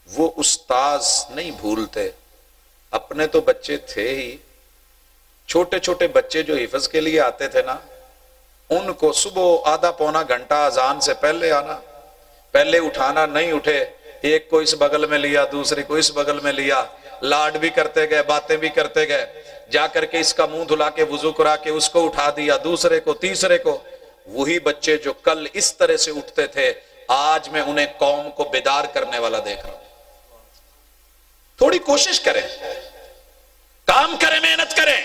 وہ استاذ نہیں بھولتے. اپنے تو بچے تھے ہی, چھوٹے چھوٹے بچے جو حفظ کے لیے آتے تھے نا, ان کو صبح آدھا پونا گھنٹہ اذان سے پہلے آنا, پہلے اٹھانا, نہیں اٹھے ایک کو اس بغل میں لیا, دوسرے کو اس بغل میں لیا, لاڈ بھی کرتے گئے, باتیں بھی کرتے گئے, جا کر کے اس کا منہ دھلا کے وضو کرا کے اس کو اٹھا دیا, دوسرے کو, تیسرے کو. وہی بچے جو کل اس طرح سے اٹھتے تھے, آج میں انہیں قوم کو بیدار کرنے والا دیکھ رہا ہوں. تھوڑی کوشش کریں, کام کریں, محنت کریں,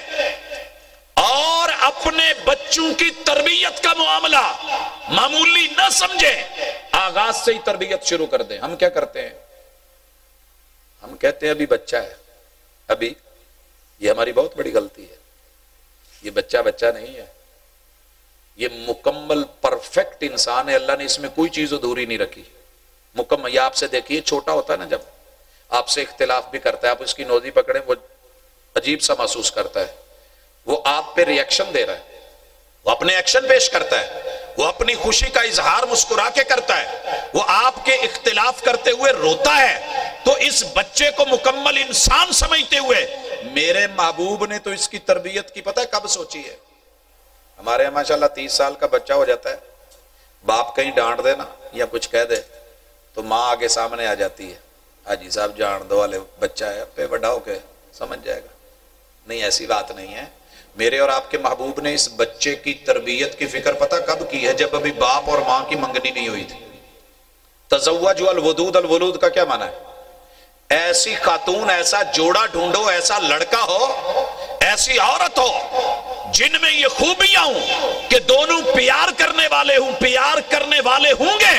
اور اپنے بچوں کی تربیت کا معاملہ معمولی نہ سمجھیں, آغاز سے ہی تربیت شروع کر دیں. ہم کیا کرتے ہیں, ہم کہتے ہیں ابھی بچہ ہے, ابھی. یہ ہماری بہت بڑی غلطی ہے. یہ بچہ بچہ نہیں ہے, یہ مکمل پرفیکٹ انسان ہے. اللہ نے اس میں کوئی چیز ادھوری نہیں رکھی, مکمل. یہ آپ سے دیکھیے, چھوٹا ہوتا ہے نا, جب آپ سے اختلاف بھی کرتا ہے, آپ اس کی نوزی پکڑیں, وہ عجیب سا محسوس کرتا ہے. وہ آپ پہ ریئیکشن دے رہا ہے, وہ اپنے ایکشن پیش کرتا ہے, وہ اپنی خوشی کا اظہار مسکرا کے کرتا ہے, وہ آپ کے اختلاف کرتے ہوئے روتا ہے. تو اس بچے کو مکمل انسان سمجھتے ہوئے میرے محبوب نے تو اس کی تربیت کی پتہ ہے کب سوچی ہے. ہمارے یہاں ماشاءاللہ 30 سال کا بچہ ہو جاتا ہے, باپ کہیں ڈانٹ دے نا یا کچھ کہہ دے تو ماں آگے سامنے آ جاتی ہے, حاجی صاحب جان دو والے بچہ ہے, پہ بڑا ہو کے سمجھ جائے گا. نہیں, ایسی بات نہیں ہے. میرے اور آپ کے محبوب نے اس بچے کی تربیت کی فکر پتہ کب کی ہے, جب ابھی باپ اور ماں کی منگنی نہیں ہوئی تھی. تزوجوا الودود, الولود کا کیا معنی ہے؟ ایسی خاتون, ایسا جوڑا ڈھونڈو, ایسا لڑکا ہو, ایسی عورت ہو جن میں یہ خوبیاں ہوں کہ دونوں پیار کرنے والے ہوں. پیار کرنے والے ہوں گے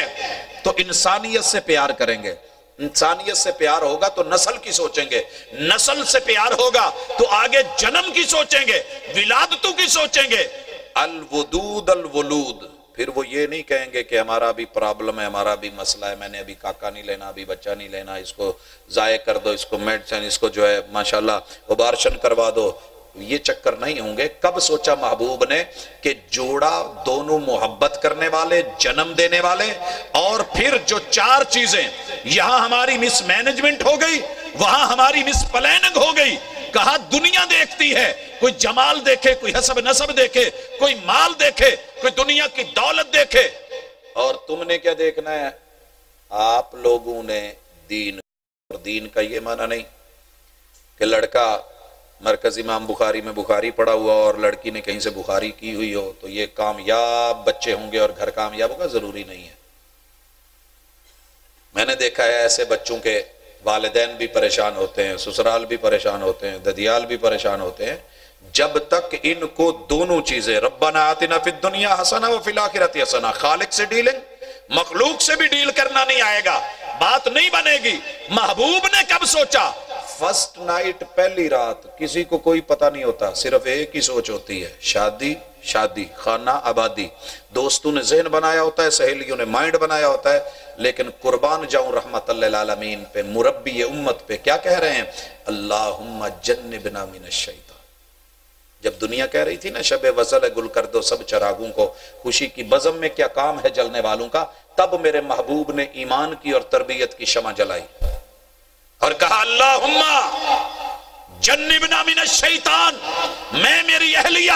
تو انسانیت سے پیار کریں گے, انسانیت سے پیار ہوگا تو نسل کی سوچیں گے, نسل سے پیار ہوگا تو آگے جنم کی سوچیں گے, ولادتوں کی سوچیں گے. الودود الولود. پھر وہ یہ نہیں کہیں گے کہ ہمارا بھی پرابلم ہے, ہمارا بھی مسئلہ ہے, میں نے ابھی کاکا نہیں لینا, ابھی بچہ نہیں لینا, اس کو ضائع کر دو, اس کو میڈیسن, اس کو جو ہے ماشاءاللہ ابارشن کروا دو. یہ چکر نہیں ہوں گے. کب سوچا محبوب نے کہ جوڑا دونوں محبت کرنے والے, جنم دینے والے, اور پھر جو 4 چیزیں یہاں ہماری مس مینجمنٹ ہو گئی, وہاں ہماری مس پلاننگ ہو گئی. کہا دنیا دیکھتی ہے, کوئی جمال دیکھے, کوئی حسب نسب دیکھے, کوئی مال دیکھے, کوئی دنیا کی دولت دیکھے, اور تم نے کیا دیکھنا ہے؟ آپ لوگوں نے دین. اور دین کا یہ معنی نہیں کہ لڑکا مرکز امام بخاری میں بخاری پڑھا ہوا اور لڑکی نے کہیں سے بخاری کی ہوئی ہو تو یہ کامیاب بچے ہوں گے اور گھر کامیاب ہوگا. ضروری نہیں ہے. میں نے دیکھا ہے ایسے بچوں کے والدین بھی پریشان ہوتے ہیں, سسرال بھی پریشان ہوتے ہیں, ددیال بھی پریشان ہوتے ہیں, جب تک ان کو دونوں چیزیں ربنا آتنا فی الدنیا حسنہ و فی الآخرۃ حسنہ, خالق سے ڈیلنگ, مخلوق سے بھی ڈیل کرنا نہیں آئے گا, بات نہیں بنے گی. محبوب نے کب سوچا؟ فرسٹ نائٹ, پہلی رات. کسی کو کوئی پتہ نہیں ہوتا, صرف ایک ہی سوچ ہوتی ہے, شادی, شادی, خانہ آبادی. دوستوں نے ذہن بنایا ہوتا ہے, سہیلیوں نے مائنڈ بنایا ہوتا ہے, لیکن قربان جاؤں رحمت للعالمین پہ, مربی امت پہ, کیا کہہ رہے ہیں؟ اللہم جنبنا من الشیطان. جب دنیا کہہ رہی تھی نا شب وصل ہے گل کر دو سب چراغوں کو, خوشی کی بزم میں کیا کام ہے جلنے والوں کا, تب میرے محبوب نے ایمان کی اور تربیت کی شمع جلائی اور کہا اللہم جنبنا من الشیطان. میں, میری اہلیہ,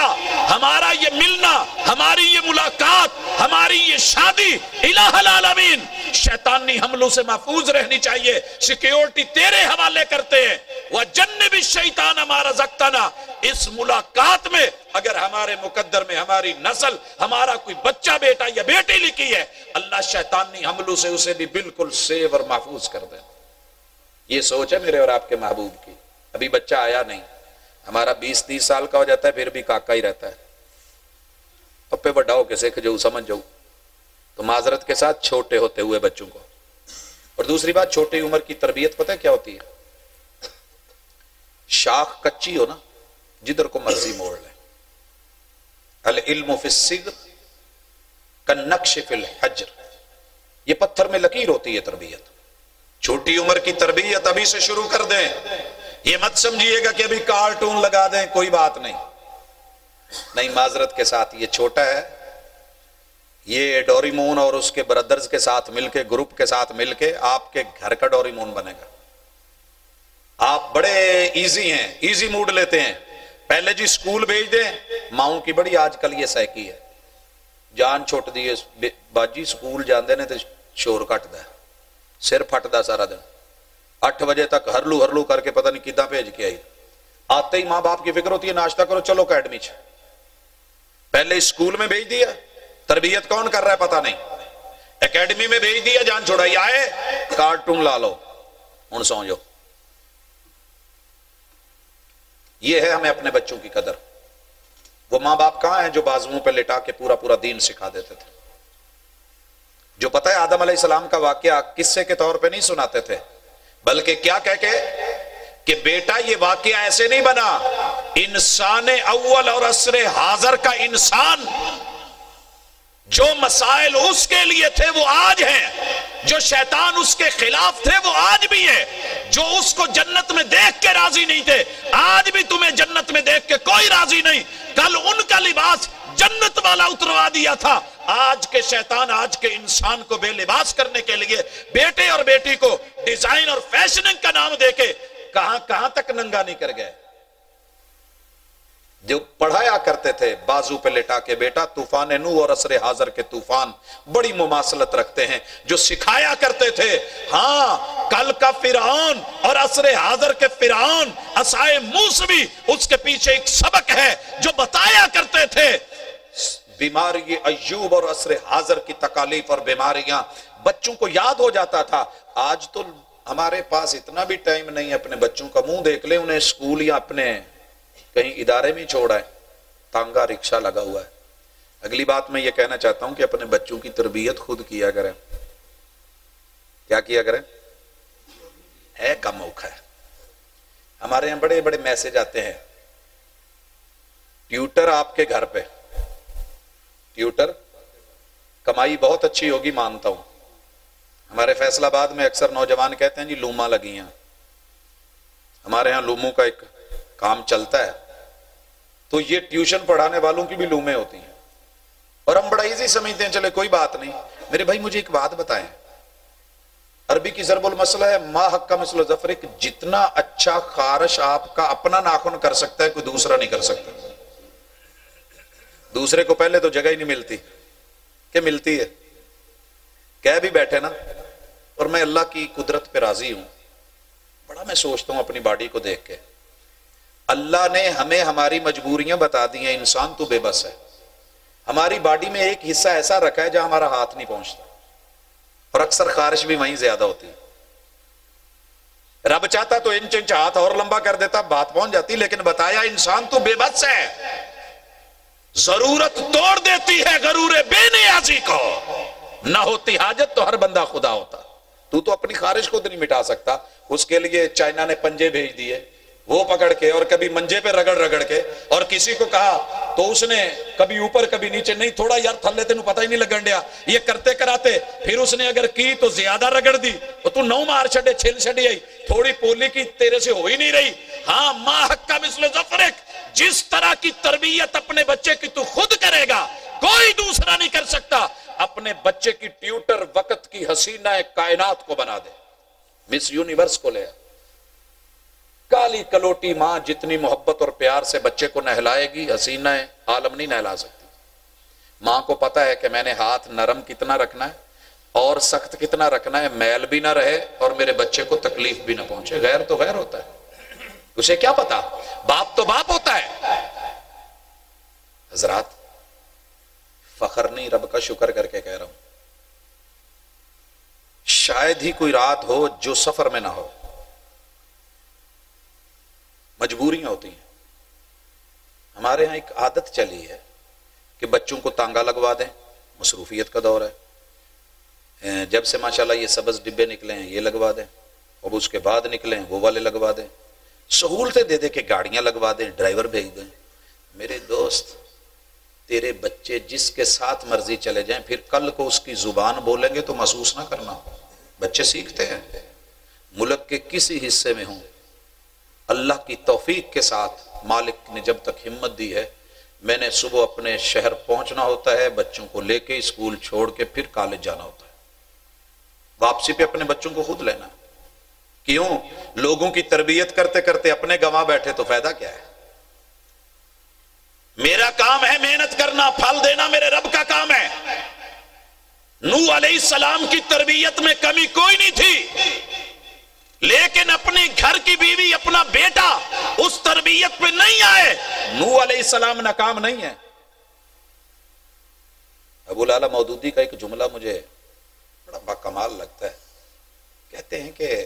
ہمارا یہ ملنا, ہماری یہ ملاقات, ہماری یہ شادی الہ العالمین شیطانی حملوں سے محفوظ رہنی چاہیے. سیکیورٹی تیرے حوالے کرتے ہیں. وَجَنِّبِ الشَّيْطَانَ مَا رَزَقْتَنَا. اس ملاقات میں اگر ہمارے مقدر میں ہماری نسل, ہمارا کوئی بچہ, بیٹا یا بیٹی لکھی ہے, اللہ شیطانی حملوں سے اسے بھی بالکل سیو اور محفوظ کر دے. یہ سوچ ہے میرے اور آپ کے محبوب کی. ابھی بچہ آیا نہیں, ہمارا 20-30 سال کا ہو جاتا ہے پھر بھی کاکا ہی رہتا ہے. اب پہ بڑا ہو کے سیکھ جاؤ, سمجھ جاؤ. تو معذرت کے ساتھ چھوٹے ہوتے ہوئے بچوں کو. اور دوسری بات, چھوٹی عمر کی تربیت پتہ ہے کیا ہوتی ہے؟ شاخ کچی ہو نا جدھر کو مرضی موڑ لیں. العلم فی الصغر کالنقش فی الحجر. یہ پتھر میں لکیر ہوتی ہے تربیت. چھوٹی عمر کی تربیت ابھی سے شروع کر دیں. یہ مت سمجھیے گا کہ ابھی کارٹون لگا دیں کوئی بات نہیں. نہیں، معذرت کے ساتھ یہ چھوٹا ہے، یہ ڈوریمون اور اس کے برادرز کے ساتھ مل کے، گروپ کے ساتھ مل کے آپ کے گھر کا ڈوریمون بنے گا. آپ بڑے ایزی ہیں، ایزی موڈ لیتے ہیں. پہلے جی سکول بھیج دیں. ماؤں کی بڑی آج کل یہ سائیکی ہے، جان چھوٹ دیے باجی سکول جاندے نے تو شور کٹ دا، سر پھٹ دا سارا دن. 8 بجے تک ہرلو ہرلو کر کے پتہ نہیں کداں بھیج کے آئی. آتے ہی ماں باپ کی فکر ہوتی ہے ناشتہ کرو چلو اکیڈمی چ. پہلے اسکول میں بھیج دیا، تربیت کون کر رہا ہے پتہ نہیں. اکیڈمی میں بھیج دیا، جان چھوڑائی، آئے کارٹون لا لو ہن سو جاؤ. یہ ہے ہمیں اپنے بچوں کی قدر. وہ ماں باپ کہاں ہیں جو بازوؤں پہ لٹا کے پورا پورا دین سکھا دیتے تھے؟ جو پتہ ہے آدم علیہ السلام کا واقعہ قصے کے طور پہ نہیں سناتے تھے، بلکہ کیا کہہ کے کہ بیٹا یہ واقعہ ایسے نہیں بنا. انسان اول اور عصر حاضر کا انسان، جو مسائل اس کے لیے تھے وہ آج ہیں، جو شیطان اس کے خلاف تھے وہ آج بھی ہے، جو اس کو جنت میں دیکھ کے راضی نہیں تھے آج بھی تمہیں جنت میں دیکھ کے کوئی راضی نہیں. کل ان کا لباس جنت والا اتروا دیا تھا. آج کے شیطان آج کے انسان کو بے لباس کرنے کے لیے بیٹے اور بیٹی کو ڈیزائن اور فیشننگ کا نام دے کے کہاں تک ننگا نہیں کر گئے. جو پڑھایا کرتے تھے بازو پہ لٹا کے بیٹا طوفان نوح اور عصر حاضر کے طوفان بڑی مماثلت رکھتے ہیں. جو سکھایا کرتے تھے ہاں کل کا فرعون اور عصر حاضر کے فرعون عصائے موسوی، اس کے پیچھے ایک سبق ہے جو بتایا کرتے تھے. بیماری ایوب اور عصر حاضر کی تکالیف اور بیماریاں بچوں کو یاد ہو جاتا تھا. آج تو ہمارے پاس اتنا بھی ٹائم نہیں ہے اپنے بچوں کا منہ دیکھ لیں انہیں اسکول یا اپنے کہیں ادارے میں چھوڑا ہے، تانگا رکشہ لگا ہوا ہے. اگلی بات میں یہ کہنا چاہتا ہوں کہ اپنے بچوں کی تربیت خود کیا کریں. کیا کیا کریں؟ ہے کم موقع ہے. ہمارے یہاں بڑے بڑے میسج آتے ہیں، ٹیوٹر آپ کے گھر پہ. ٹیوٹر کمائی بہت اچھی ہوگی مانتا ہوں. ہمارے فیصل آباد میں اکثر نوجوان کہتے ہیں جی لوما لگی ہیں. ہمارے ہاں لوموں کا ایک کام چلتا ہے، تو یہ ٹیوشن پڑھانے والوں کی بھی لومیں ہوتی ہیں اور ہم بڑا ایزی سمجھتے ہیں چلے کوئی بات نہیں. میرے بھائی مجھے ایک بات بتائیں، عربی کی ضرب المثل ہے ما حق کا مثل ظفرک، جتنا اچھا خارش آپ کا اپنا ناخن کر سکتا ہے کوئی دوسرا نہیں کر سکتا. دوسرے کو پہلے تو جگہ ہی نہیں ملتی کہ ملتی ہے. کہہ بھی بیٹھے نا، اور میں اللہ کی قدرت پہ راضی ہوں. بڑا میں سوچتا ہوں اپنی باڈی کو دیکھ کے، اللہ نے ہمیں ہماری مجبوریاں بتا دی ہیں. انسان تو بے بس ہے. ہماری باڈی میں ایک حصہ ایسا رکھا ہے جہاں ہمارا ہاتھ نہیں پہنچتا، اور اکثر خارش بھی وہیں زیادہ ہوتی ہے. رب چاہتا تو انچ ہاتھ اور لمبا کر دیتا، بات پہنچ جاتی. لیکن بتایا انسان تو بے بس ہے. ضرورت توڑ دیتی ہے غرور بے نیازی کو. نہ ہوتی حاجت تو ہر بندہ خدا ہوتا. تو اپنی خارش خود نہیں مٹا سکتا. اس کے لیے چائنا نے پنجے بھیج دیے، وہ پکڑ کے اور کبھی منجے پہ رگڑ کے، اور کسی کو کہا تو اس نے کبھی اوپر کبھی نیچے، نہیں تھوڑا یار تھلے تینوں پتہ ہی نہیں لگن ڈیا. یہ کرتے کراتے پھر اس نے اگر کی تو زیادہ رگڑ دی تو نو مار چھڑے چھل چھڑی آئی، تھوڑی پولی کی تیرے سے ہو ہی نہیں رہی. ہاں ما حق کا مثل ظفرک، جس طرح کی تربیت اپنے بچے کی تو خود کرے گا کوئی دوسرا نہیں کر سکتا. اپنے بچے کی ٹیوٹر وقت کی حسینہ کائنات کو بنا دے، مس یونیورس کو لے. کالی کلوٹی ماں جتنی محبت اور پیار سے بچے کو نہلائے گی حسینہ عالم نہیں نہلا سکتی. ماں کو پتا ہے کہ میں نے ہاتھ نرم کتنا رکھنا ہے اور سخت کتنا رکھنا ہے، میل بھی نہ رہے اور میرے بچے کو تکلیف بھی نہ پہنچے. غیر تو غیر ہوتا ہے، اسے کیا پتا، باپ تو باپ ہوتا ہے. حضرات فخر نہیں، رب کا شکر کر کے کہہ رہا ہوں، شاید ہی کوئی رات ہو جو سفر میں نہ ہو. مجبوریاں ہوتی ہیں. ہمارے ہاں ایک عادت چلی ہے کہ بچوں کو تانگا لگوا دیں، مصروفیت کا دور ہے. جب سے ماشاءاللہ یہ سبز ڈبے نکلے ہیں یہ لگوا دیں، اب اس کے بعد نکلے ہیں وہ والے لگوا دیں. سہولتیں دے دے کے گاڑیاں لگوا دیں، ڈرائیور بھیج دیں۔ میرے دوست، تیرے بچے جس کے ساتھ مرضی چلے جائیں، پھر کل کو اس کی زبان بولیں گے تو محسوس نہ کرنا۔ بچے سیکھتے ہیں، ملک کے کسی حصے میں ہوں، اللہ کی توفیق کے ساتھ مالک نے جب تک ہمت دی ہے، میں نے صبح اپنے شہر پہنچنا ہوتا ہے، بچوں کو لے کے اسکول چھوڑ کے پھر کالج جانا ہوتا ہے، واپسی پہ اپنے بچوں کو خود لینا۔ کیوں؟ لوگوں کی تربیت کرتے کرتے اپنے گنوا بیٹھے تو فائدہ کیا ہے؟ میرا کام ہے محنت کرنا، پھل دینا میرے رب کا کام ہے۔ نوح علیہ السلام کی تربیت میں کمی کوئی نہیں تھی، لیکن اپنے گھر کی بیوی، اپنا بیٹا اس تربیت پہ نہیں آئے، نوح علیہ السلام ناکام نہیں ہے۔ ابو العلا مودودی کا ایک جملہ مجھے بڑا باکمال لگتا ہے، کہتے ہیں کہ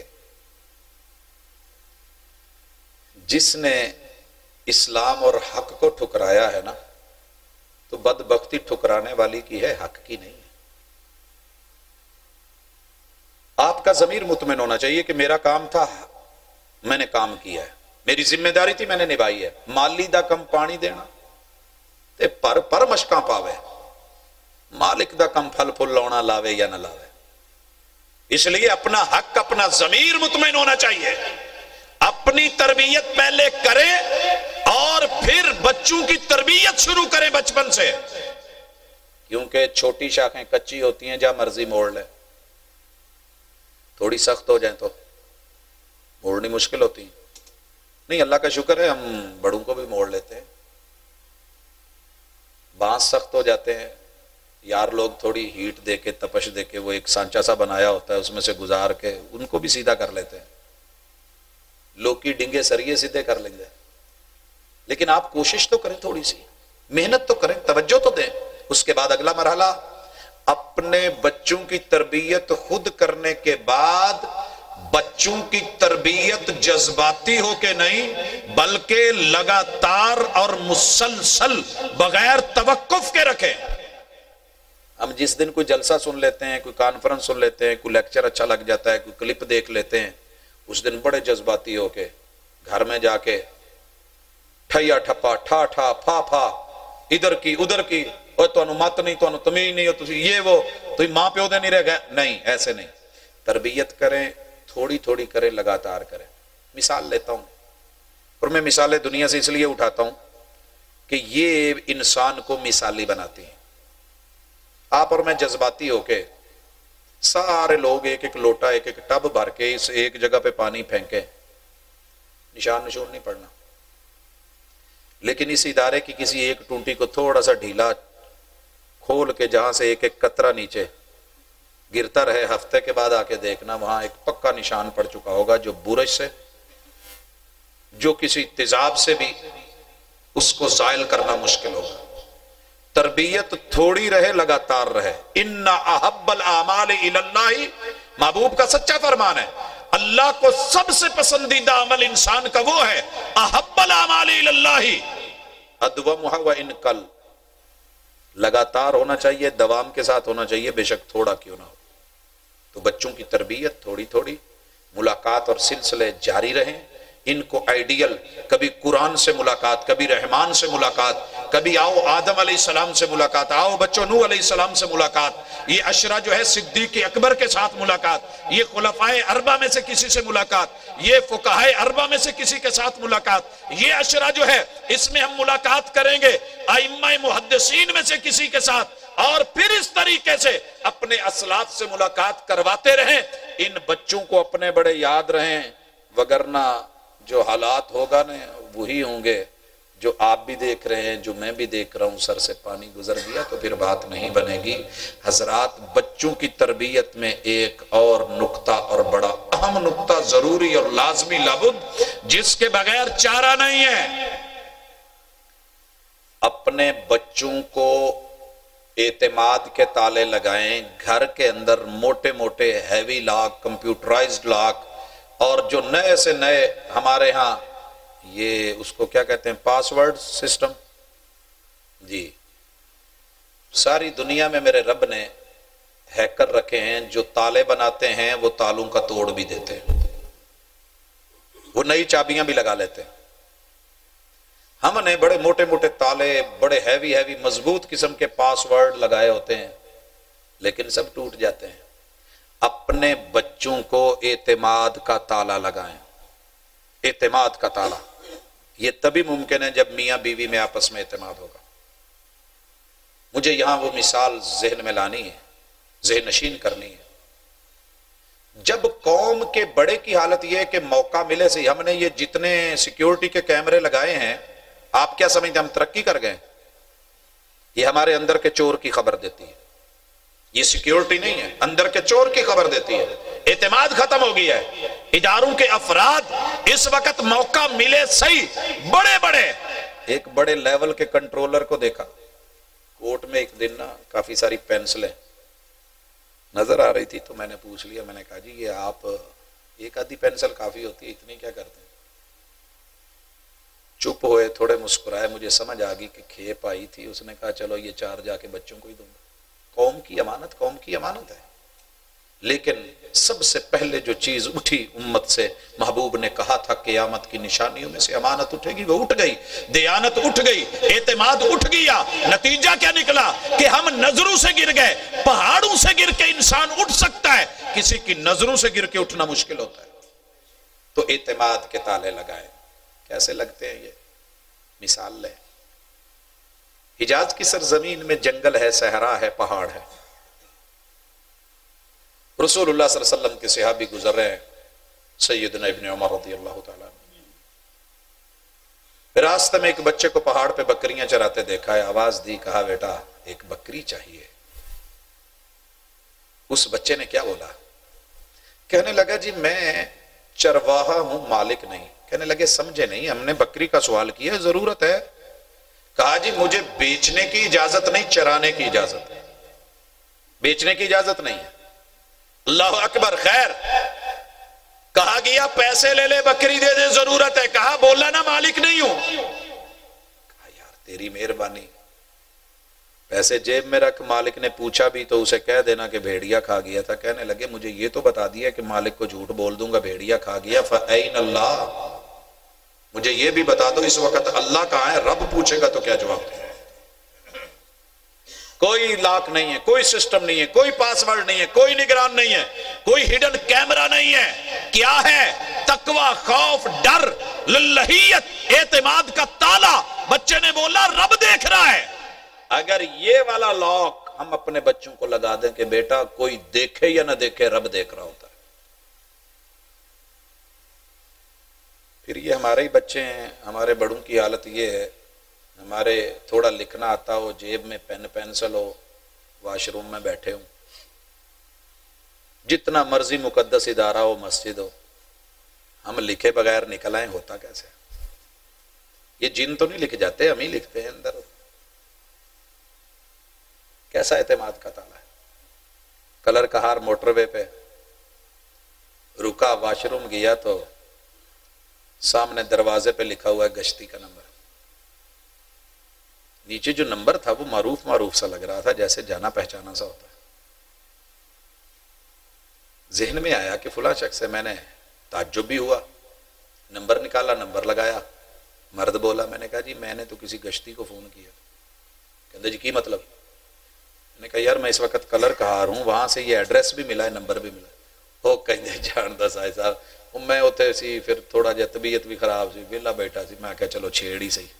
جس نے اسلام اور حق کو ٹھکرایا ہے نا، تو بدبختی ٹھکرانے والی کی ہے، حق کی نہیں ہے۔ آپ کا ضمیر مطمئن ہونا چاہیے کہ میرا کام تھا، میں نے کام کیا ہے، میری ذمہ داری تھی، میں نے نبھائی ہے۔ مالی دا کم پانی دینا تے پر مشکاں پاوے، مالک دا کم پھل پھل لاؤنا، لاوے یا نہ لاوے۔ اس لیے اپنا حق، اپنا ضمیر مطمئن ہونا چاہیے۔ اپنی تربیت پہلے کریں اور پھر بچوں کی تربیت شروع کریں بچپن سے، کیونکہ چھوٹی شاخیں کچی ہوتی ہیں، جہاں مرضی موڑ لیں، تھوڑی سخت ہو جائیں تو موڑنی مشکل ہوتی ہیں۔ نہیں، اللہ کا شکر ہے ہم بڑوں کو بھی موڑ لیتے ہیں۔ بانس سخت ہو جاتے ہیں، یار لوگ تھوڑی ہیٹ دے کے، تپش دے کے، وہ ایک سانچا سا بنایا ہوتا ہے، اس میں سے گزار کے ان کو بھی سیدھا کر لیتے ہیں۔ لوگ کی ڈنگے سریے سیدھے کر لیں گے، لیکن آپ کوشش تو کریں، تھوڑی سی محنت تو کریں، توجہ تو دیں۔ اس کے بعد اگلا مرحلہ، اپنے بچوں کی تربیت خود کرنے کے بعد بچوں کی تربیت جذباتی ہو کے نہیں، بلکہ لگاتار اور مسلسل بغیر توقف کے رکھیں۔ ہم جس دن کوئی جلسہ سن لیتے ہیں، کوئی کانفرنس سن لیتے ہیں، کوئی لیکچر اچھا لگ جاتا ہے، کوئی کلپ دیکھ لیتے ہیں، اس دن بڑے جذباتی ہو کے گھر میں جا کے ٹھیا ٹھپا، ٹھا ٹھا، پھا پھا، ادھر کی ادھر کی، اور تو مت نہیں، تو تمیز نہیں، ہو یہ وہ، تو ماں پیو دے نہیں رہ گئے۔ نہیں، ایسے نہیں، تربیت کریں، تھوڑی تھوڑی کریں، لگاتار کریں۔ مثال لیتا ہوں، اور میں مثالیں دنیا سے اس لیے اٹھاتا ہوں کہ یہ انسان کو مثالی بناتی ہیں۔ آپ اور میں جذباتی ہو کے سارے لوگ ایک ایک لوٹا، ایک ایک ٹب بھر کے اس ایک جگہ پہ پانی پھینکے، نشان نشون نہیں پڑنا۔ لیکن اس ادارے کی کسی ایک ٹونٹی کو تھوڑا سا ڈھیلا کھول کے جہاں سے ایک ایک قطرہ نیچے گرتا رہے، ہفتے کے بعد آ کے دیکھنا وہاں ایک پکا نشان پڑ چکا ہوگا، جو بورش سے، جو کسی تیزاب سے بھی اس کو زائل کرنا مشکل ہوگا۔ تربیت تھوڑی رہے، لگاتار رہے۔ ان احب الاعمال الی اللہ، محبوب کا سچا فرمان ہے، اللہ کو سب سے پسندیدہ عمل انسان کا وہ ہے، احب الاعمال الی اللہ ادومھا وان قل، لگاتار ہونا چاہیے، دوام کے ساتھ ہونا چاہیے، بے شک تھوڑا کیوں نہ ہو۔ تو بچوں کی تربیت تھوڑی تھوڑی، ملاقات اور سلسلے جاری رہیں۔ ان کو آئیڈیل، کبھی قرآن سے ملاقات، کبھی رحمان سے ملاقات، کبھی آؤ آدم علیہ السلام سے ملاقات، آؤ بچوں نوح علیہ السلام سے ملاقات، یہ عشرہ جو ہے صدیق اکبر کے ساتھ ملاقات، یہ خلفائے اربعہ میں سے کسی سے ملاقات، یہ فقہائے اربعہ میں سے کسی کے ساتھ ملاقات، یہ عشرہ جو ہے اس میں ہم ملاقات کریں گے ائمہ محدثین میں سے کسی کے ساتھ، اور پھر اس طریقے سے اپنے اسلاف سے ملاقات کرواتے رہیں۔ ان بچوں کو اپنے بڑے یاد رہیں، وگرنہ جو حالات ہوگا نا وہی ہوں گے جو آپ بھی دیکھ رہے ہیں، جو میں بھی دیکھ رہا ہوں، سر سے پانی گزر گیا تو پھر بات نہیں بنے گی۔ حضرات، بچوں کی تربیت میں ایک اور نقطہ، اور بڑا اہم نقطہ، ضروری اور لازمی لابد، جس کے بغیر چارہ نہیں ہے، اپنے بچوں کو اعتماد کے تالے لگائیں۔ گھر کے اندر موٹے موٹے ہیوی لاک، کمپیوٹرائزڈ لاک، اور جو نئے سے نئے ہمارے ہاں یہ اس کو کیا کہتے ہیں، پاس ورڈ سسٹم، جی ساری دنیا میں میرے رب نے ہیکر رکھے ہیں جو تالے بناتے ہیں، وہ تالوں کا توڑ بھی دیتے ہیں۔ وہ نئی چابیاں بھی لگا لیتے ہیں. ہم نے بڑے موٹے موٹے تالے، بڑے ہیوی ہیوی مضبوط قسم کے پاس ورڈ لگائے ہوتے ہیں، لیکن سب ٹوٹ جاتے ہیں. اپنے بچوں کو اعتماد کا تالا لگائیں. اعتماد کا تالا یہ تبھی ممکن ہے جب میاں بیوی میں آپس میں اعتماد ہوگا. مجھے یہاں وہ مثال ذہن میں لانی ہے، ذہن نشین کرنی ہے. جب قوم کے بڑے کی حالت یہ ہے کہ موقع ملے سے ہم نے یہ جتنے سیکیورٹی کے کیمرے لگائے ہیں، آپ کیا سمجھتے ہیں ہم ترقی کر گئے؟ یہ ہمارے اندر کے چور کی خبر دیتی ہے. یہ سیکیورٹی نہیں ہے، اندر کے چور کی خبر دیتی ہے. اعتماد ختم ہو گیا ہے. اداروں کے افراد اس وقت موقع ملے صحیح بڑے بڑے. ایک بڑے لیول کے کنٹرولر کو دیکھا کوٹ میں ایک دن نا، کافی ساری پینسلیں نظر آ رہی تھی، تو میں نے پوچھ لیا، میں نے کہا جی یہ آپ ایک آدھی پینسل کافی ہوتی ہے، اتنی کیا کرتے ہیں؟ چپ ہوئے، تھوڑے مسکرائے. مجھے سمجھ آ گئی کہ کھیپ آئی تھی. اس نے کہا چلو یہ 4 جا کے بچوں کو ہی دوں گا. قوم کی امانت قوم کی امانت ہے. لیکن سب سے پہلے جو چیز اٹھی امت سے، محبوب نے کہا تھا قیامت کی نشانیوں میں سے امانت اٹھے گی، وہ اٹھ گئی. دیانت اٹھ گئی، اعتماد اٹھ گیا. نتیجہ کیا نکلا کہ ہم نظروں سے گر گئے. پہاڑوں سے گر کے انسان اٹھ سکتا ہے، کسی کی نظروں سے گر کے اٹھنا مشکل ہوتا ہے. تو اعتماد کے تالے لگائیں. کیسے لگتے ہیں یہ مثال لیں. حجاز کی سرزمین میں جنگل ہے، صحرا ہے، پہاڑ ہے. رسول اللہ صلی اللہ علیہ وسلم کے صحابی گزر رہے ہیں، سیدنا ابن عمر رضی اللہ تعالیٰ. راستے میں ایک بچے کو پہاڑ پہ بکریاں چراتے دیکھا ہے. آواز دی، کہا بیٹا ایک بکری چاہیے. اس بچے نے کیا بولا؟ کہنے لگا جی میں چرواہا ہوں، مالک نہیں. کہنے لگے سمجھے نہیں، ہم نے بکری کا سوال کیا، ضرورت ہے. کہا جی مجھے بیچنے کی اجازت نہیں، چرانے کی اجازت ہے. بیچنے کی اجازت نہیں ہے. اللہ اکبر. خیر، کہا گیا پیسے لے لے، بکری دے دے، ضرورت ہے. کہا بولا نا مالک نہیں ہوں. کہا یار تیری مہربانی، پیسے جیب میں رکھ. مالک نے پوچھا بھی تو اسے کہہ دینا کہ بھیڑیا کھا گیا تھا. کہنے لگے مجھے یہ تو بتا دیا کہ مالک کو جھوٹ بول دوں گا، بھیڑیا کھا گیا. فَأَيْنَ اللَّهُ، مجھے یہ بھی بتا دو اس وقت اللہ کہاں ہے؟ رب پوچھے گا تو کیا جواب دے؟ کوئی لاک نہیں ہے، کوئی سسٹم نہیں ہے، کوئی پاس ورڈ نہیں ہے، کوئی نگران نہیں ہے، کوئی ہڈن کیمرہ نہیں ہے. کیا ہے؟ تقوی، خوف، ڈر، للہیت، اعتماد کا تالا. بچے نے بولا رب دیکھ رہا ہے. اگر یہ والا لاک ہم اپنے بچوں کو لگا دیں کہ بیٹا کوئی دیکھے یا نہ دیکھے رب دیکھ رہا ہوتا ہے، پھر یہ ہمارے ہی بچے ہیں. ہمارے بڑوں کی حالت یہ ہے، ہمارے تھوڑا لکھنا آتا ہو، جیب میں پین پینسل ہو، واش روم میں بیٹھے ہوں، جتنا مرضی مقدس ادارہ ہو، مسجد ہو، ہم لکھے بغیر نکل آئیں. ہوتا کیسے؟ یہ جن تو نہیں لکھ جاتے، ہم ہی لکھتے ہیں اندر. کیسا اعتماد کا تالا ہے. کلر کہار موٹر وے پہ رکا، واش روم گیا تو سامنے دروازے پہ لکھا ہوا ہے گشتی کا نمبر. نیچے جو نمبر تھا وہ معروف سا لگ رہا تھا، جیسے جانا پہچانا سا ہوتا ہے. ذہن میں آیا کہ فلاں شخص سے، میں نے تعجب بھی ہوا. نمبر نکالا، نمبر لگایا. مرد بولا. میں نے کہا جی میں نے تو کسی گشتی کو فون کیا. کہتے جی کی مطلب؟ میں نے کہا یار میں اس وقت کلر کہار ہوں، وہاں سے یہ ایڈریس بھی ملا ہے، نمبر بھی ملا. وہ کہتے جان دا سائے صاحب میں اتنے سی، پھر تھوڑا جا طبیعت بھی خراب سی، ویلا بیٹھا سی. میں کہا چلو چھیڑ ہی صحیح.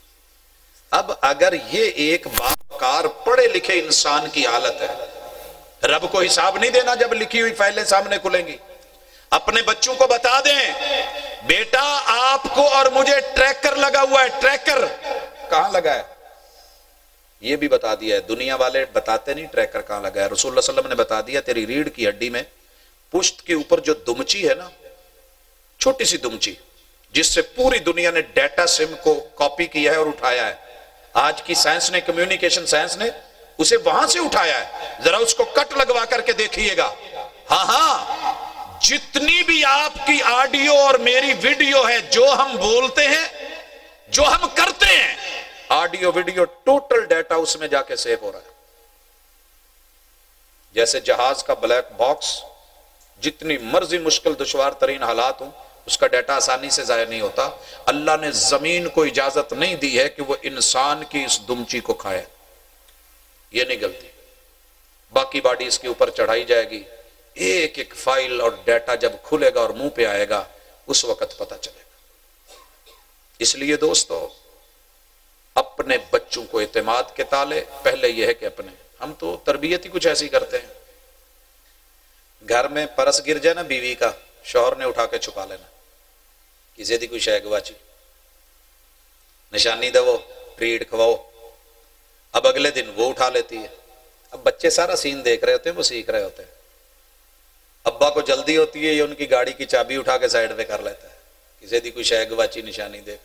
اب اگر یہ ایک باوقار پڑھے لکھے انسان کی حالت ہے، رب کو حساب نہیں دینا جب لکھی ہوئی فائلیں سامنے کھلیں گی. اپنے بچوں کو بتا دیں بیٹا آپ کو اور مجھے ٹریکر لگا ہوا ہے. ٹریکر کہاں لگا ہے یہ بھی بتا دیا ہے. دنیا والے بتاتے نہیں ٹریکر کہاں لگا ہے. رسول اللہ صلی اللہ علیہ وسلم نے بتا دیا تیری ریڑھ کی ہڈی میں پشت کے اوپر جو دمچی ہے نا، چھوٹی سی دمچی، جس سے پوری دنیا نے ڈیٹا سم کو کاپی کیا ہے اور اٹھایا ہے. آج کی سائنس نے، کمیونیکیشن سائنس نے اسے وہاں سے اٹھایا ہے. ذرا اس کو کٹ لگوا کر کے دیکھیے گا. ہاں جتنی بھی آپ کی آڈیو اور میری ویڈیو ہے، جو ہم بولتے ہیں، جو ہم کرتے ہیں، آڈیو ویڈیو ٹوٹل ڈیٹا اس میں جا کے سیو ہو رہا ہے. جیسے جہاز کا بلیک باکس، جتنی مرضی مشکل دشوار ترین حالات ہوں اس کا ڈیٹا آسانی سے ضائع نہیں ہوتا. اللہ نے زمین کو اجازت نہیں دی ہے کہ وہ انسان کی اس دمچی کو کھائے، یہ نہیں غلطی. باقی باڈی اس کے اوپر چڑھائی جائے گی، ایک ایک فائل اور ڈیٹا جب کھلے گا اور منہ پہ آئے گا اس وقت پتہ چلے گا. اس لیے دوستو اپنے بچوں کو اعتماد کے تالے پہلے یہ ہے کہ اپنے، ہم تو تربیت ہی کچھ ایسی کرتے ہیں. گھر میں پرس گر جائے نا بیوی کا، شوہر نے اٹھا کے چھپا لینا، کسی دی کوئی شے گواچی، نشانی دو، ٹریٹ کھواؤ. اب اگلے دن وہ اٹھا لیتی ہے. اب بچے سارا سین دیکھ رہے ہوتے ہیں، وہ سیکھ رہے ہوتے ہیں. ابا کو جلدی ہوتی ہے، یہ ان کی گاڑی کی چابی اٹھا کے سائڈ پہ کر لیتا ہے، کسی دی کوئی شے گواچی نشانی دیکھ.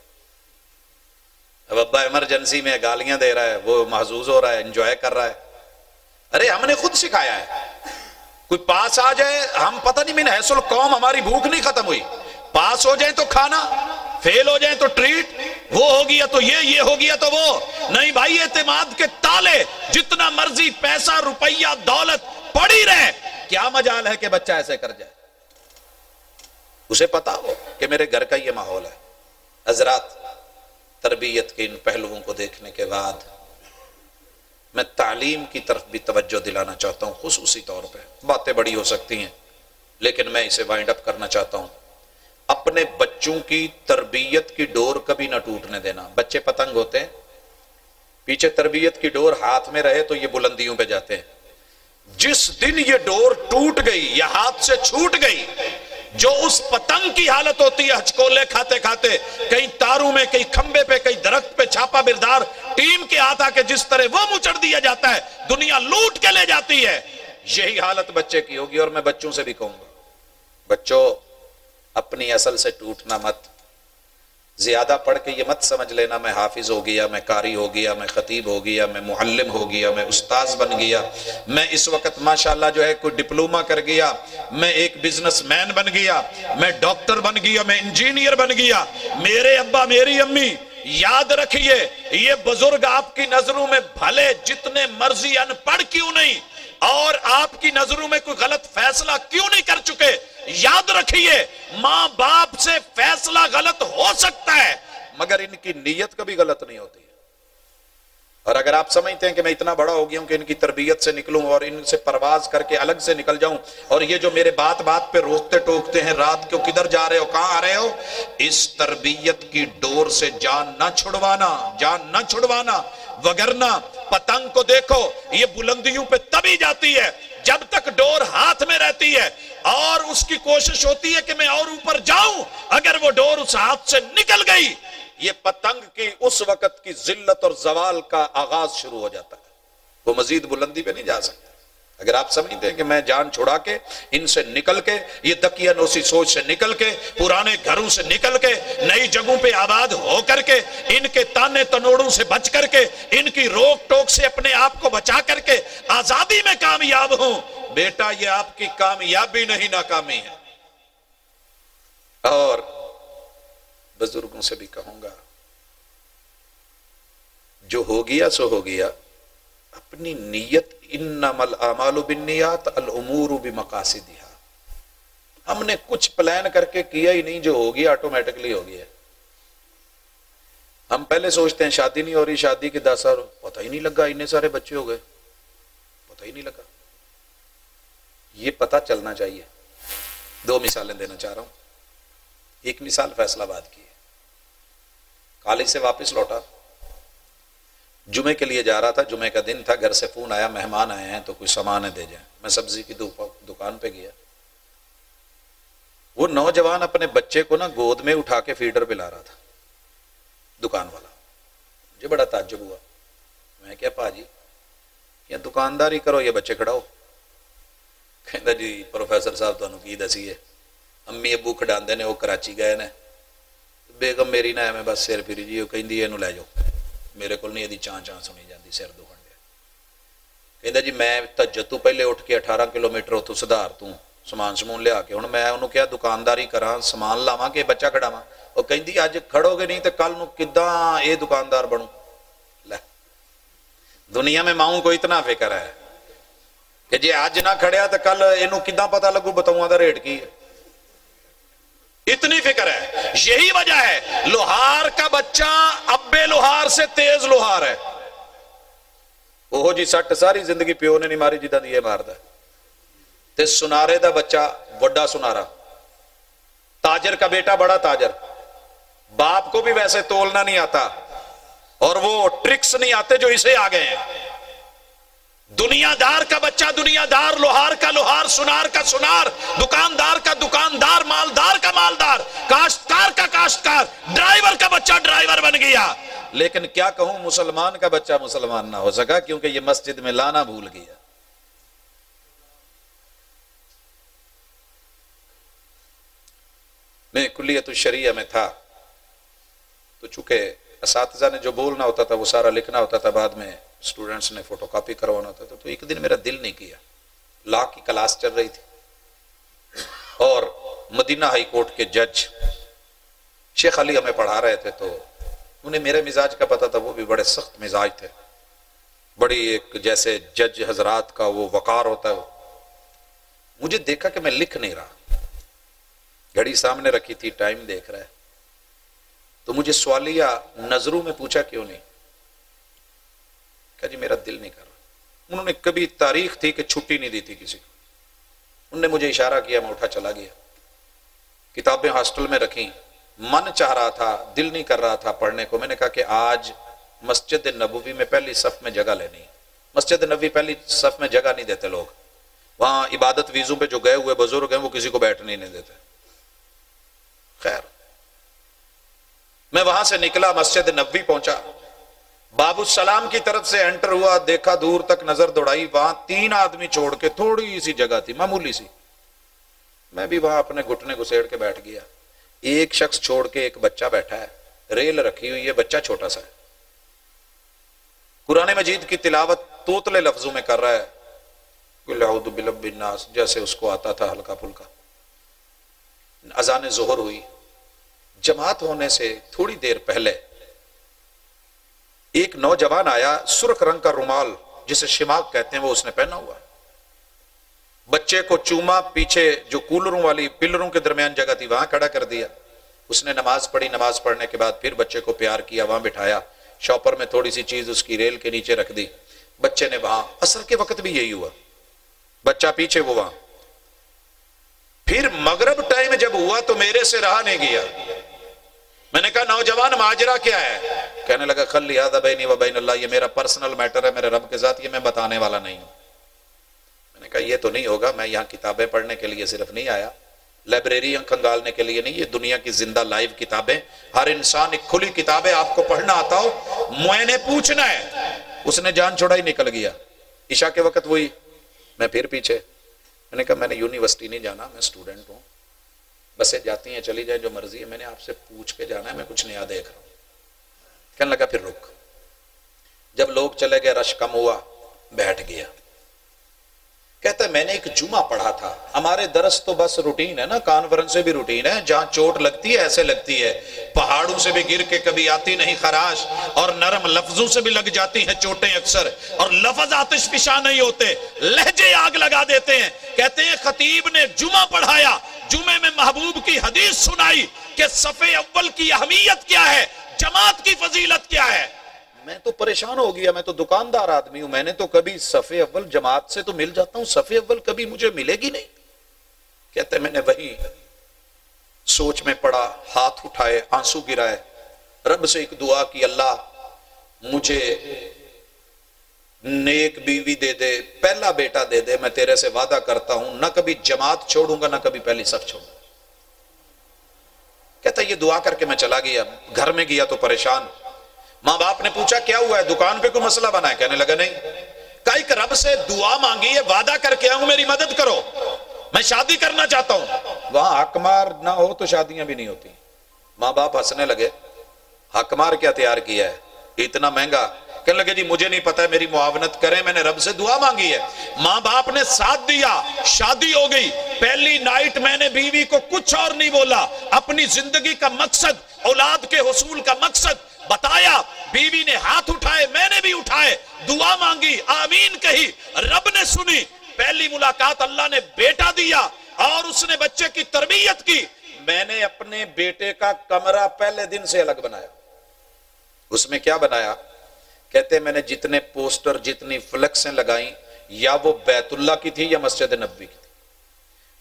اب ابا ایمرجنسی میں گالیاں دے رہا ہے، وہ محظوظ ہو رہا ہے، انجوائے کر رہا ہے. ارے ہم نے خود سکھایا ہے. کوئی پاس آ جائے، ہم پتہ نہیں من حیث القوم ہماری بھوک نہیں ختم ہوئی. پاس ہو جائیں تو کھانا، فیل ہو جائیں تو ٹریٹ، وہ ہو گیا تو یہ ہو گیا تو وہ نہیں. بھائی اعتماد کے تالے جتنا مرضی پیسہ روپیہ دولت پڑی رہے، کیا مجال ہے کہ بچہ ایسے کر جائے؟ اسے پتا ہو کہ میرے گھر کا یہ ماحول ہے. حضرات تربیت کے ان پہلوؤں کو دیکھنے کے بعد میں تعلیم کی طرف بھی توجہ دلانا چاہتا ہوں. خصوصی طور پہ باتیں بڑی ہو سکتی ہیں لیکن میں اسے وائنڈ اپ کرنا چاہتا ہوں. اپنے بچوں کی تربیت کی ڈور کبھی نہ ٹوٹنے دینا. بچے پتنگ ہوتے ہیں، پیچھے تربیت کی ڈور ہاتھ میں رہے تو یہ بلندیوں پہ جاتے ہیں. جس دن یہ ڈور ٹوٹ گئی یا ہاتھ سے چھوٹ گئی، جو اس پتنگ کی حالت ہوتی ہے ہچکولے کھاتے کھاتے، کئی تاروں میں، کئی کھمبے پہ، کئی درخت پہ چھاپا بردار ٹیم کے ہاتھ آ کے جس طرح وہ مچڑ دیا جاتا ہے، دنیا لوٹ کے لے جاتی ہے، یہی حالت بچے کی ہوگی. اور میں بچوں سے بھی کہوں گا، بچوں اپنی اصل سے ٹوٹنا مت. زیادہ پڑھ کے یہ مت سمجھ لینا میں حافظ ہو گیا، میں قاری ہو گیا، میں خطیب ہو گیا، میں معلم ہو گیا، میں استاذ بن گیا، میں اس وقت ماشاءاللہ جو ہے کوئی ڈپلومہ کر گیا، میں ایک بزنس مین بن گیا، میں ڈاکٹر بن گیا، میں انجینئر بن گیا. میرے ابا میری امی یاد رکھیے، یہ بزرگ آپ کی نظروں میں بھلے جتنے مرضی ان پڑھ کیوں نہیں، اور آپ کی نظروں میں کوئی غلط فیصلہ کیوں نہیں کر چکے، یاد رکھیے ماں باپ سے فیصلہ غلط ہو سکتا ہے مگر ان کی نیت کبھی غلط نہیں ہوتی. اور اگر آپ سمجھتے ہیں کہ میں اتنا بڑا ہو گیا ہوں کہ ان کی تربیت سے نکلوں اور ان سے پرواز کر کے الگ سے نکل جاؤں، اور یہ جو میرے بات بات پہ روکتے ٹوکتے ہیں، رات کو کدھر جا رہے ہو، کہاں آ رہے ہو، اس تربیت کی ڈور سے جان نہ چھڑوانا. وگرنہ پتنگ کو دیکھو، یہ بلندیوں پہ تبھی جاتی ہے جب تک ڈور ہاتھ میں رہتی ہے اور اس کی کوشش ہوتی ہے کہ میں اور اوپر جاؤں. اگر وہ ڈور اس ہاتھ سے نکل گئی، یہ پتنگ کی اس وقت کی ذلت اور زوال کا آغاز شروع ہو جاتا ہے، وہ مزید بلندی پہ نہیں جا سکتا. اگر آپ سمجھتے ہیں کہ میں جان چھڑا کے ان سے نکل کے، یہ دقیانوسی سوچ سے نکل کے، پرانے گھروں سے نکل کے، نئی جگہوں پہ آباد ہو کر کے، ان کے تانے تنوڑوں سے بچ کر کے، ان کی روک ٹوک سے اپنے آپ کو بچا کر کے آزادی میں کامیاب ہوں، بیٹا یہ آپ کی کامیابی نہیں ناکامی ہے. اور بزرگوں سے بھی کہوں گا، جو ہو گیا سو ہو گیا. اپنی نیت، انما الاعمال بالنیات الامور بمقاصدها. ہم نے کچھ پلان کر کے کیا ہی نہیں، جو ہو گیا آٹومیٹکلی ہو گیا. ہم پہلے سوچتے ہیں شادی نہیں ہو رہی، شادی کے 10 سال پتہ ہی نہیں لگا اتنے سارے بچے ہو گئے، پتہ ہی نہیں لگا. یہ پتہ چلنا چاہیے. 2 مثالیں دینا چاہ رہا ہوں. ایک مثال فیصل آباد کی ہے. کالج سے واپس لوٹا، جمعے کے لیے جا رہا تھا، جمعے کا دن تھا، گھر سے فون آیا مہمان آئے ہیں تو کوئی سامان دے جائیں. میں سبزی کی دکان پہ گیا. وہ نوجوان اپنے بچے کو نا گود میں اٹھا کے فیڈر پلا رہا تھا، دکان والا. مجھے بڑا تعجب ہوا. میں کیا پاجی یا دکانداری کرو یا بچے کھڑاؤ. کہندا جی پروفیسر صاحب تانوں کی دسیے، امی ابو کھڈاندے نے، وہ کراچی گئے نے، بیگم میری نہ میں بس سر پھری جی، وہ کہندی اینو لے جاؤ، میرے کو نہیں یہ چان سنی جاتی، سر دکھن ڈیا. کہندا جی میں تہجد تو پہلے اٹھ کے 18 کلومیٹر اتوں سدھار تو سامان سمون لیا کے، ہن میں انہوں کیا دکانداری کراں، سامان لاواں کہ بچہ کھڑاواں. وہ کہندی اج کھڑو گے نہیں تے کل نو کداں اے دکاندار بنوں. لے دنیا میں ماؤں کو اتنا فکر ہے کہ جی اج نہ کھڑیا تو کل اینو کداں پتہ لگو بتاؤں دا ریٹ کی ہے. اتنی فکر ہے. یہی وجہ ہے لوہار کا بچہ ابے لوہار سے تیز لوہار ہے. وہ جی سٹ ساری زندگی پیو نے نہیں ماری جدہ دیئے ماردا ہے. تے سنارے دا بچہ وڈا سنارا, تاجر کا بیٹا بڑا تاجر, باپ کو بھی ویسے تولنا نہیں آتا اور وہ ٹرکس نہیں آتے جو اسے آ گئے ہیں. دنیا دار کا بچہ دنیا دار, لوہار کا لوہار, سنار کا سنار, دکاندار کا دکاندار, مالدار کا مالدار, کاشتکار کا کاشتکار, ڈرائیور کا بچہ ڈرائیور بن گیا. لیکن کیا کہوں مسلمان کا بچہ مسلمان نہ ہو سکا کیونکہ یہ مسجد میں لانا بھول گیا. میں کلیت الشریعہ میں تھا تو چونکہ اساتذہ نے جو بولنا ہوتا تھا وہ سارا لکھنا ہوتا تھا, بعد میں اسٹوڈنٹس نے فوٹو کاپی کروانا ہوتا تھا. تو ایک دن میرا دل نہیں کیا, لا کی کلاس چل رہی تھی اور مدینہ ہائی کورٹ کے جج شیخ علی ہمیں پڑھا رہے تھے. تو انہیں میرے مزاج کا پتا تھا, وہ بھی بڑے سخت مزاج تھے, بڑی ایک جیسے جج حضرات کا وہ وقار ہوتا ہے. مجھے دیکھا کہ میں لکھ نہیں رہا, گھڑی سامنے رکھی تھی, ٹائم دیکھ رہا ہے, تو مجھے سوالیہ نظروں میں پوچھا کیوں نہیں, کہا جی میرا دل نہیں کر رہا. انہوں نے کبھی تاریخ تھی کہ چھٹی نہیں دی تھی کسی کو, انہوں نے مجھے اشارہ کیا, میں اٹھا چلا گیا. کتابیں ہاسٹل میں رکھیں, من چاہ رہا تھا, دل نہیں کر رہا تھا پڑھنے کو. میں نے کہا کہ آج مسجد نبوی میں پہلی صف میں جگہ لینی. مسجد نبوی پہلی صف میں جگہ نہیں دیتے لوگ, وہاں عبادت ویزوں پہ جو گئے ہوئے بزرگ ہیں وہ کسی کو بیٹھنے نہیں دیتے. خیر میں وہاں سے نکلا, مسجد نبوی پہنچا, باب السلام کی طرف سے انٹر ہوا, دیکھا دور تک نظر دوڑائی, وہاں 3 آدمی چھوڑ کے تھوڑی سی جگہ تھی, معمولی سی. میں بھی وہاں اپنے گھٹنے گھسیڑ کے بیٹھ گیا. ایک شخص چھوڑ کے ایک بچہ بیٹھا ہے, ریل رکھی ہوئی ہے, بچہ چھوٹا سا ہے, قرآن مجید کی تلاوت توتلے لفظوں میں کر رہا ہے, قل اعوذ برب الناس جیسے اس کو آتا تھا ہلکا پھلکا. اذان ظہر ہوئی, جماعت ہونے سے تھوڑی دیر پہلے ایک نوجوان آیا, سرخ رنگ کا رومال جسے شماغ کہتے ہیں وہ اس نے پہنا ہوا, بچے کو چوما, پیچھے جو کولروں والی پلروں کے درمیان جگہ تھی وہاں کھڑا کر دیا. اس نے نماز پڑھی, نماز پڑھنے کے بعد پھر بچے کو پیار کیا, وہاں بٹھایا, شاپر میں تھوڑی سی چیز اس کی ریل کے نیچے رکھ دی. بچے نے وہاں, عصر کے وقت بھی یہی ہوا, بچہ پیچھے وہ وہاں. پھر مغرب ٹائم جب ہوا تو میرے سے رہا نہیں گیا. میں نے کہا نوجوان ماجرا کیا ہے؟ کہنے لگا خلی ھذا بینی و بین اللہ, یہ میرا پرسنل میٹر ہے میرے رب کے ساتھ, یہ میں بتانے والا نہیں ہوں. میں نے کہا یہ تو نہیں ہوگا, میں یہاں کتابیں پڑھنے کے لیے صرف نہیں آیا, لائبریری کھنگالنے کے لیے نہیں, یہ دنیا کی زندہ لائیو کتابیں, ہر انسان ایک کھلی کتاب ہے, آپ کو پڑھنا آتا ہو میں نے پوچھنا ہے. اس نے جان چھوڑا ہی نکل گیا. عشاء کے وقت ہوئی, میں پھر پیچھے. میں نے کہا میں نے یونیورسٹی نہیں جانا, میں اسٹوڈنٹ ہوں, بسیں جاتی ہیں چلی جائیں جو مرضی ہے, میں نے آپ سے پوچھ کے جانا ہے, میں کچھ نیا دیکھ رہا ہوں. کہنے لگا پھر رک. جب لوگ چلے گئے, رش کم ہوا, بیٹھ گیا. کہتا ہے میں نے ایک جمعہ پڑھا تھا, ہمارے درس تو بس روٹین ہے نا, کانفرنس سے بھی روٹین ہے, جہاں چوٹ لگتی ہے ایسے لگتی ہے, پہاڑوں سے بھی گر کے کبھی آتی نہیں خراش, اور نرم لفظوں سے بھی لگ جاتی ہیں چوٹیں اکثر, اور لفظ آتش فشاں نہیں ہوتے, لہجے آگ لگا دیتے ہیں. کہتے ہیں خطیب نے جمعہ پڑھایا, جمعے میں محبوب کی حدیث سنائی کہ صف اول کی اہمیت کیا ہے, جماعت کی فضیلت کیا ہے. میں تو پریشان ہو گیا, میں تو دکاندار آدمی ہوں, میں نے تو کبھی صف اول جماعت سے تو مل جاتا ہوں, صف اول کبھی مجھے ملے گی نہیں. کہتے ہیں میں نے وہی سوچ میں پڑا, ہاتھ اٹھائے, آنسو گرائے, رب سے ایک دعا کی, اللہ مجھے نیک بیوی دے دے, پہلا بیٹا دے دے, میں تیرے سے وعدہ کرتا ہوں نہ کبھی جماعت چھوڑوں گا نہ کبھی پہلی صف چھوڑوں گا. کہتا ہے یہ دعا کر کے میں چلا گیا. گھر میں گیا تو پریشان, ماں باپ نے پوچھا کیا ہوا ہے, دکان پہ کوئی مسئلہ بنا ہے؟ کہنے لگا نہیں. کہا ایک رب سے دعا مانگی ہے, وعدہ کر کے آؤں, میری مدد کرو, میں شادی کرنا چاہتا ہوں. وہاں حق مار نہ ہو تو شادیاں بھی نہیں ہوتی. ماں باپ ہنسنے لگے, حق مار کیا تیار کیا ہے اتنا مہنگا؟ کہنے لگے جی مجھے نہیں پتا ہے, میری معاونت کریں, میں نے رب سے دعا مانگی ہے. ماں باپ نے ساتھ دیا, شادی ہو گئی. پہلی نائٹ میں نے بیوی کو کچھ اور نہیں بولا, اپنی زندگی کا مقصد, اولاد کے حصول کا مقصد بتایا. بیوی نے ہاتھ اٹھائے, میں نے بھی اٹھائے, دعا مانگی, آمین کہی, رب نے سنی. پہلی ملاقات اللہ نے بیٹا دیا اور اس نے بچے کی تربیت کی. میں نے اپنے بیٹے کا کمرہ پہلے دن سے الگ بنایا. اس میں کیا بنایا؟ کہتے میں نے جتنے پوسٹر جتنی فلیکسیں لگائیں یا وہ بیت اللہ کی تھی یا مسجد نبوی کی تھی,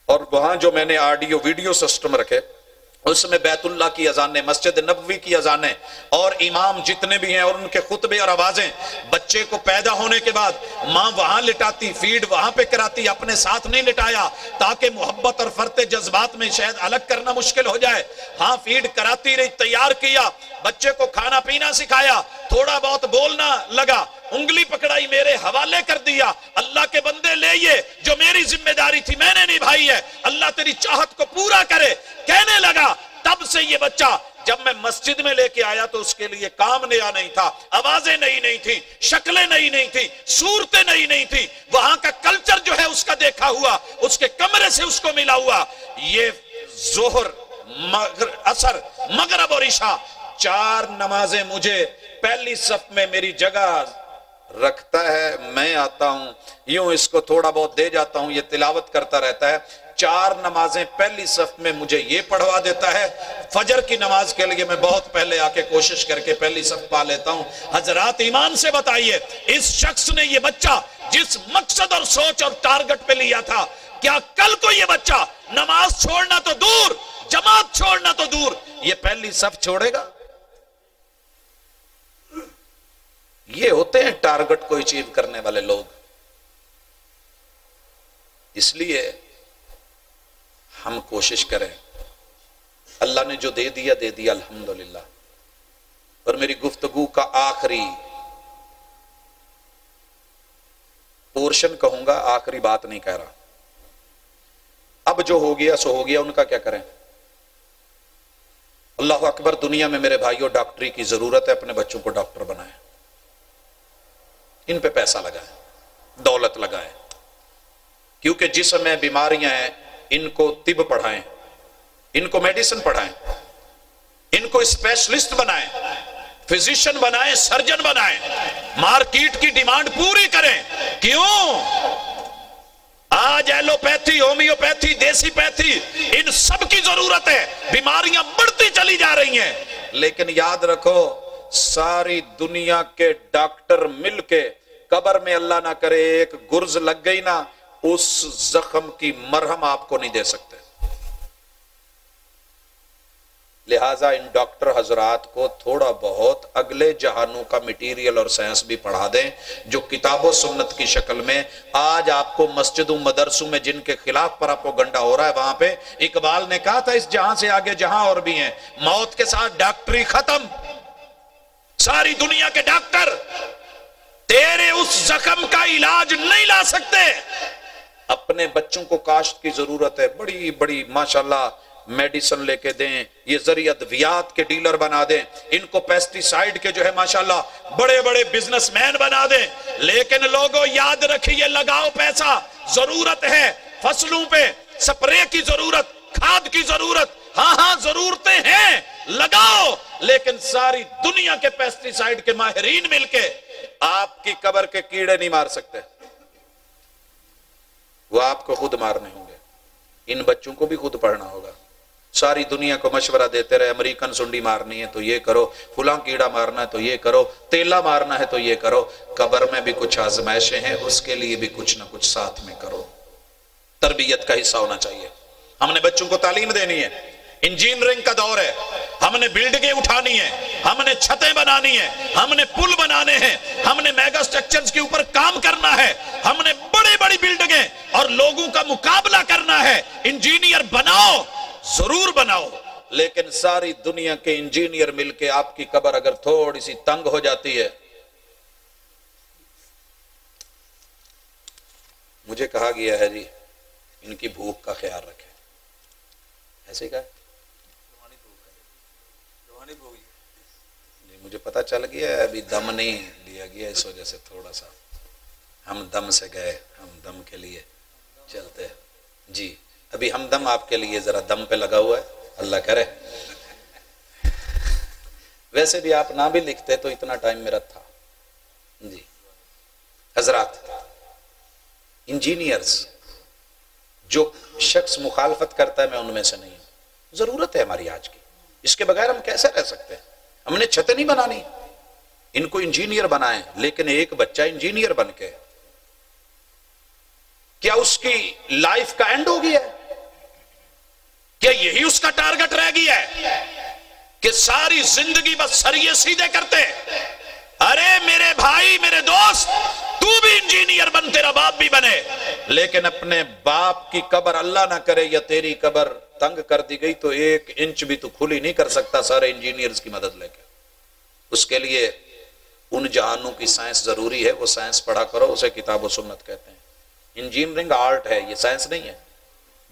اور وہاں جو میں نے آڈیو ویڈیو سسٹم رکھے اس میں بیت اللہ کی اذانیں, مسجد نبوی کی اذانیں, اور امام جتنے بھی ہیں اور ان کے خطبے اور آوازیں. بچے کو پیدا ہونے کے بعد ماں وہاں لٹاتی, فیڈ وہاں پہ کراتی, اپنے ساتھ نہیں لٹایا تاکہ محبت اور فرط جذبات میں شاید الگ کرنا مشکل ہو جائے. ہاں فیڈ کراتی رہی, تیار کیا, بچے کو کھانا پینا سکھایا, تھوڑا بہت بولنا لگا, انگلی پکڑائی, میرے حوالے کر دیا, اللہ کے بندے لے یہ جو میری ذمہ داری تھی میں نے نبھائی ہے, اللہ تیری چاہت کو پورا کرے, کہنے لگا. تب سے یہ بچہ جب میں مسجد میں لے کے آیا تو اس کے لیے کام نیا نہیں تھا, آوازیں نئی نہیں تھی, شکلیں نئی نہیں تھی, صورتیں نئی نہیں تھی, وہاں کا کلچر جو ہے اس کا دیکھا ہوا, اس کے کمرے سے اس کو ملا ہوا. یہ ظہر, عصر, مغرب اور عشاء 4 نمازیں مجھے پہلی صف میں میری جگہ رکھتا ہے, میں آتا ہوں یوں اس کو تھوڑا بہت دے جاتا ہوں, یہ تلاوت کرتا رہتا ہے. 4 نمازیں پہلی صف میں مجھے یہ پڑھوا دیتا ہے. فجر کی نماز کے لیے میں بہت پہلے آ کے کوشش کر کے پہلی صف پا لیتا ہوں. حضرات ایمان سے بتائیے, اس شخص نے یہ بچہ جس مقصد اور سوچ اور ٹارگٹ پہ لیا تھا, کیا کل کو یہ بچہ نماز چھوڑنا تو دور, جماعت چھوڑنا تو دور, یہ پہلی صف چھوڑے گا؟ یہ ہوتے ہیں ٹارگٹ کو اچیو کرنے والے لوگ. اس لیے ہم کوشش کریں, اللہ نے جو دے دیا دے دیا الحمدللہ. اور میری گفتگو کا آخری پورشن کہوں گا, آخری بات نہیں کہہ رہا. اب جو ہو گیا سو ہو گیا, ان کا کیا کریں؟ اللہ اکبر, دنیا میں میرے بھائیوں ڈاکٹری کی ضرورت ہے, اپنے بچوں کو ڈاکٹر بنائیں, ان پہ پیسہ لگائیں, دولت لگائیں, کیونکہ جسم میں بیماریاں ہیں, ان کو طب پڑھائیں, ان کو میڈیسن پڑھائیں, ان کو اسپیشلسٹ بنائیں, فزیشن بنائیں, سرجن بنائیں, مارکیٹ کی ڈیمانڈ پوری کریں. کیوں؟ آج ایلوپیتھی, ہومیوپیتھی, دیسی پیتھی, ان سب کی ضرورت ہے. بیماریاں بڑھتی چلی جا رہی ہیں, لیکن یاد رکھو ساری دنیا کے ڈاکٹر مل کے قبر میں اللہ نہ کرے ایک گرز لگ گئی نا, اس زخم کی مرہم آپ کو نہیں دے سکتے. لہٰذا ان ڈاکٹر حضرات کو تھوڑا بہت اگلے جہانوں کا میٹیریل اور سائنس بھی پڑھا دیں, جو کتاب و سنت کی شکل میں آج آپ کو مسجدوں مدرسوں میں جن کے خلاف پراپوگنڈا ہو رہا ہے, وہاں پہ اقبال نے کہا تھا اس جہاں سے آگے جہاں اور بھی ہیں, موت کے ساتھ ڈاکٹری ختم. ساری دنیا کے ڈاکٹر تیرے اس زخم کا علاج نہیں لا سکتے. اپنے بچوں کو کاشت کی ضرورت ہے, بڑی بڑی ماشاءاللہ میڈیسن لے کے دیں, یہ ذریعہ ادویات کے ڈیلر بنا دیں, ان کو پیسٹی سائیڈ کے جو ہے ماشاءاللہ بڑے بڑے بزنس مین بنا دیں. لیکن لوگوں یاد رکھیے, لگاؤ پیسہ, ضرورت ہے فصلوں پہ, سپرے کی ضرورت, کھاد کی ضرورت, ہاں ضرورتیں ہیں, لگاؤ, لیکن ساری دنیا کے پیسٹی سائیڈ کے ماہرین مل کے آپ کی قبر کے کیڑے نہیں مار سکتے, وہ آپ کو خود مارنے ہوں گے. ان بچوں کو بھی خود پڑھنا ہوگا. ساری دنیا کو مشورہ دیتے رہے, امریکن سنڈی مارنی ہے تو یہ کرو, فلاں کیڑا مارنا ہے تو یہ کرو, تیلا مارنا ہے تو یہ کرو. قبر میں بھی کچھ آزمائشیں ہیں, اس کے لیے بھی کچھ نہ کچھ ساتھ میں کرو. تربیت کا حصہ ہونا چاہیے. ہم نے بچوں کو تعلیم دینی ہے, انجینئرنگ کا دور ہے, ہم نے بلڈنگیں اٹھانی ہیں, ہم نے چھتیں بنانی ہیں, ہم نے پل بنانے ہیں, ہم نے میگا سٹرکچرز کے اوپر کام کرنا ہے, ہم نے بڑی بڑی بلڈنگیں اور لوگوں کا مقابلہ کرنا ہے. انجینئر بناؤ, ضرور بناؤ, لیکن ساری دنیا کے انجینئر مل کے آپ کی قبر اگر تھوڑی سی تنگ ہو جاتی ہے. مجھے کہا گیا ہے جی ان کی بھوک کا خیال رکھیں, ایسے کہا مجھے پتا چل گیا ہے, ابھی دم نہیں لیا گیا, اس وجہ سے تھوڑا سا ہم دم سے گئے, ہم دم کے لیے چلتے جی. ابھی ہم دم آپ کے لیے ذرا دم پہ لگا ہوا ہے, اللہ کرے. ویسے بھی آپ نہ بھی لکھتے تو اتنا ٹائم میرا تھا جی. حضرات, انجینئرز جو شخص مخالفت کرتا ہے میں ان میں سے نہیں ہوں, ضرورت ہے ہماری آج کی. اس کے بغیر ہم کیسے رہ سکتے ہیں؟ ہم نے چھتیں نہیں بنانی، ان کو انجینئر بنائیں، لیکن ایک بچہ انجینئر بن کے کیا اس کی لائف کا اینڈ ہو گیا ہے؟ کیا یہی اس کا ٹارگٹ رہ گیا ہے کہ ساری زندگی بس سریے سیدھے کرتے؟ ارے میرے بھائی، میرے دوست، تو بھی انجینئر بن، تیرا باپ بھی بنے، لیکن اپنے باپ کی قبر اللہ نہ کرے یا تیری قبر تنگ کر دی گئی تو 1 انچ بھی تو کھلی نہیں کر سکتا سارے انجینئرز کی مدد لے کے. اس کے لیے ان جہانوں کی سائنس ضروری ہے، وہ سائنس پڑھا کرو، اسے کتاب و سنت کہتے ہیں. انجینئرنگ آرٹ ہے، یہ سائنس نہیں ہے.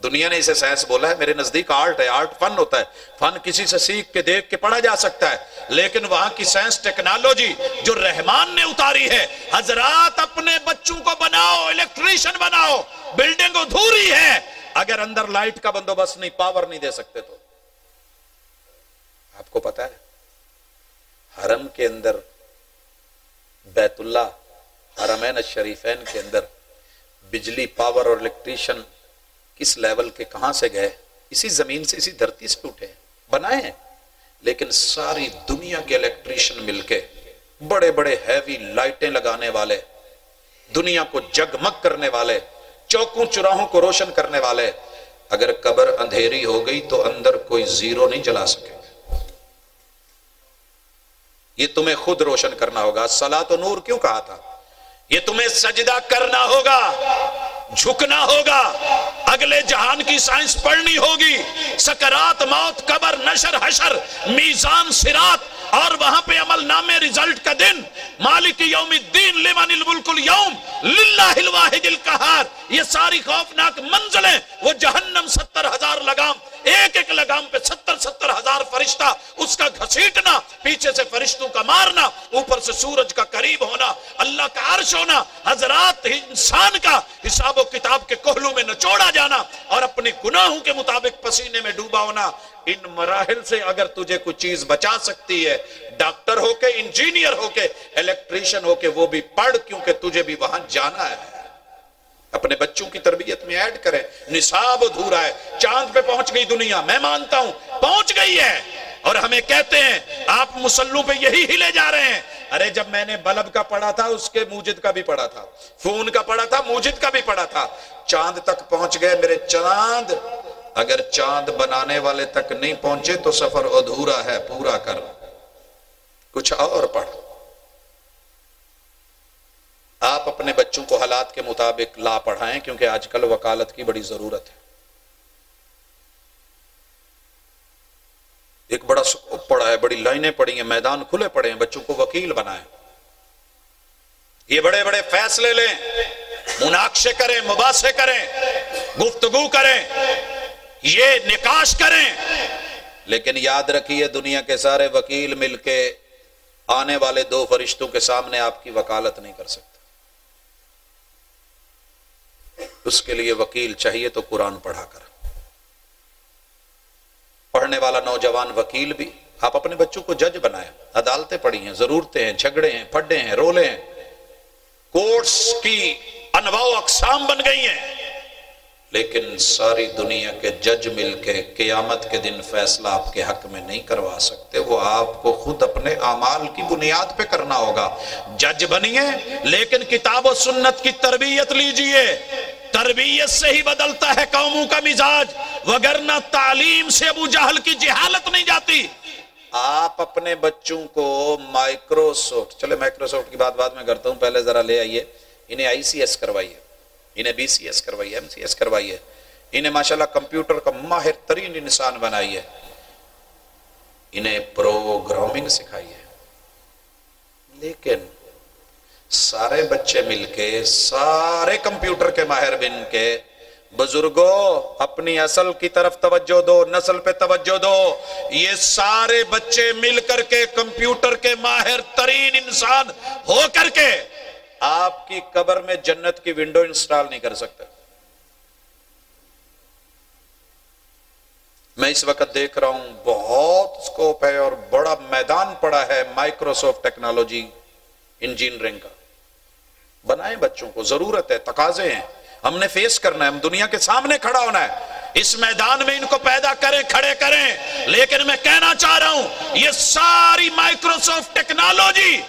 دنیا نے اسے سائنس بولا ہے، میرے نزدیک آرٹ ہے. آرٹ فن ہوتا ہے، فن کسی سے سیکھ کے دیکھ کے پڑھا جا سکتا ہے، لیکن وہاں کی سائنس ٹیکنالوجی جو رحمان نے اتاری ہے. حضرات اپنے بچوں کو بناؤ، الیکٹریشین بناؤ. بلڈنگ ادھوری ہے، اگر اندر لائٹ کا بندوبست نہیں، پاور نہیں دے سکتے تو. آپ کو پتا ہے حرم کے اندر، بیت اللہ، حرمین الشریفین کے اندر بجلی، پاور اور الیکٹریشن کس لیول کے کہاں سے گئے؟ اسی زمین سے، اسی دھرتی سے اٹھے، بنائے ہیں. لیکن ساری دنیا کے الیکٹریشن مل کے بڑے بڑے ہیوی لائٹیں لگانے والے، دنیا کو جگمگ کرنے والے، چوکوں چراہوں کو روشن کرنے والے، اگر قبر اندھیری ہو گئی تو اندر کوئی زیرو نہیں جلا سکے. یہ تمہیں خود روشن کرنا ہوگا. صلاۃ و نور کیوں کہا تھا؟ یہ تمہیں سجدہ کرنا ہوگا، جھکنا ہوگا، اگلے جہان کی سائنس پڑھنی ہوگی. سکرات، موت، قبر، نشر، حشر، میزان، صراط، اور وہاں پہ عمل نامے، رزلٹ کا دن. مالک یوم الدین، لمن الملک اليوم، للہ الواحد القہار. یہ ساری خوفناک منزلیں، وہ جہنم 70,000 لگام، ایک ایک لگام پہ 70,000 فرشتہ، اس کا گھسیٹنا، پیچھے سے فرشتوں کا مارنا، اوپر سے سورج کا قریب ہونا، اللہ کا عرش ہونا. حضرات انسان کا حساب و کتاب کے کوہلوں میں نچوڑا جانا اور اپنی گناہوں کے مطابق پسینے میں ڈوبا ہونا. ان مراحل سے اگر تجھے کوئی چیز بچا سکتی ہے، ڈاکٹر ہو کے، انجینئر ہو کے، الیکٹریشن ہو کے، وہ بھی پڑھ، کیونکہ تجھے بھی وہاں جانا ہے. اپنے بچوں کی تربیت میں ایڈ کریں. نصاب ادھورا ہے. چاند پہ پہنچ گئی دنیا، میں مانتا ہوں پہنچ گئی ہے، اور ہمیں کہتے ہیں آپ مسلوں پہ یہی ہلے جا رہے ہیں. ارے جب میں نے بلب کا پڑھا تھا، اس کے موجد کا بھی پڑھا تھا، فون کا پڑھا تھا، موجد کا بھی پڑھا تھا. چاند تک پہنچ گئے میرے چاند. اگر چاند بنانے والے تک نہیں پہنچے تو سفر ادھورا ہے، پورا کر، کچھ اور پڑھ. آپ اپنے بچوں کو حالات کے مطابق لا پڑھائیں، کیونکہ آج کل وکالت کی بڑی ضرورت ہے. ایک بڑا سکوپ پڑا ہے، بڑی لائنیں پڑی ہیں، میدان کھلے پڑے ہیں. بچوں کو وکیل بنائیں، یہ بڑے بڑے فیصلے لیں، مناقشے کریں، مباحثے کریں، گفتگو کریں، یہ نقاش کریں. لیکن یاد رکھیے دنیا کے سارے وکیل مل کے آنے والے 2 فرشتوں کے سامنے آپ کی وکالت نہیں کر سکتے. اس کے لیے وکیل چاہیے تو قرآن پڑھا کر. پڑھنے والا نوجوان وکیل بھی. آپ اپنے بچوں کو جج بنائیں. عدالتیں پڑھی ہیں، ضرورتیں ہیں، جھگڑے ہیں، پھڈے ہیں، رولے ہیں، کورٹس کی انواع و اقسام بن گئی ہیں، لیکن ساری دنیا کے جج مل کے قیامت کے دن فیصلہ آپ کے حق میں نہیں کروا سکتے. وہ آپ کو خود اپنے اعمال کی بنیاد پہ کرنا ہوگا. جج بنیے، لیکن کتاب و سنت کی تربیت لیجئے. تربیت سے ہی بدلتا ہے قوموں کا مزاج، وگرنہ تعلیم سے ابو جہل کی جہالت نہیں جاتی. آپ اپنے بچوں کو مائکروسافٹ، چلے مائکروسافٹ کی بات بعد میں کرتا ہوں، پہلے ذرا لے آئیے انہیں ICS کروائیے، انہیں BCS کروائیے، MCS کروائیے، انہیں ماشاءاللہ کمپیوٹر کا ماہر ترین انسان بنائیے، انہیں پروگرامنگ سکھائیے. لیکن سارے بچے مل کے سارے کمپیوٹر کے ماہر بن کے، بزرگوں اپنی اصل کی طرف توجہ دو، نسل پہ توجہ دو. یہ سارے بچے مل کر کے کمپیوٹر کے ماہر ترین انسان ہو کر کے آپ کی قبر میں جنت کی ونڈو انسٹال نہیں کر سکتے. میں اس وقت دیکھ رہا ہوں بہت سکوپ ہے اور بڑا میدان پڑا ہے مائکروسافٹ ٹیکنالوجی، انجینئرنگ کا. بنائیں بچوں کو، ضرورت ہے، تقاضے ہیں، ہم نے فیس کرنا ہے، ہم دنیا کے سامنے کھڑا ہونا ہے. اس میدان میں ان کو پیدا کریں، کھڑے کریں. لیکن میں کہنا چاہ رہا ہوں یہ ساری مائکروسافٹ ٹیکنالوجی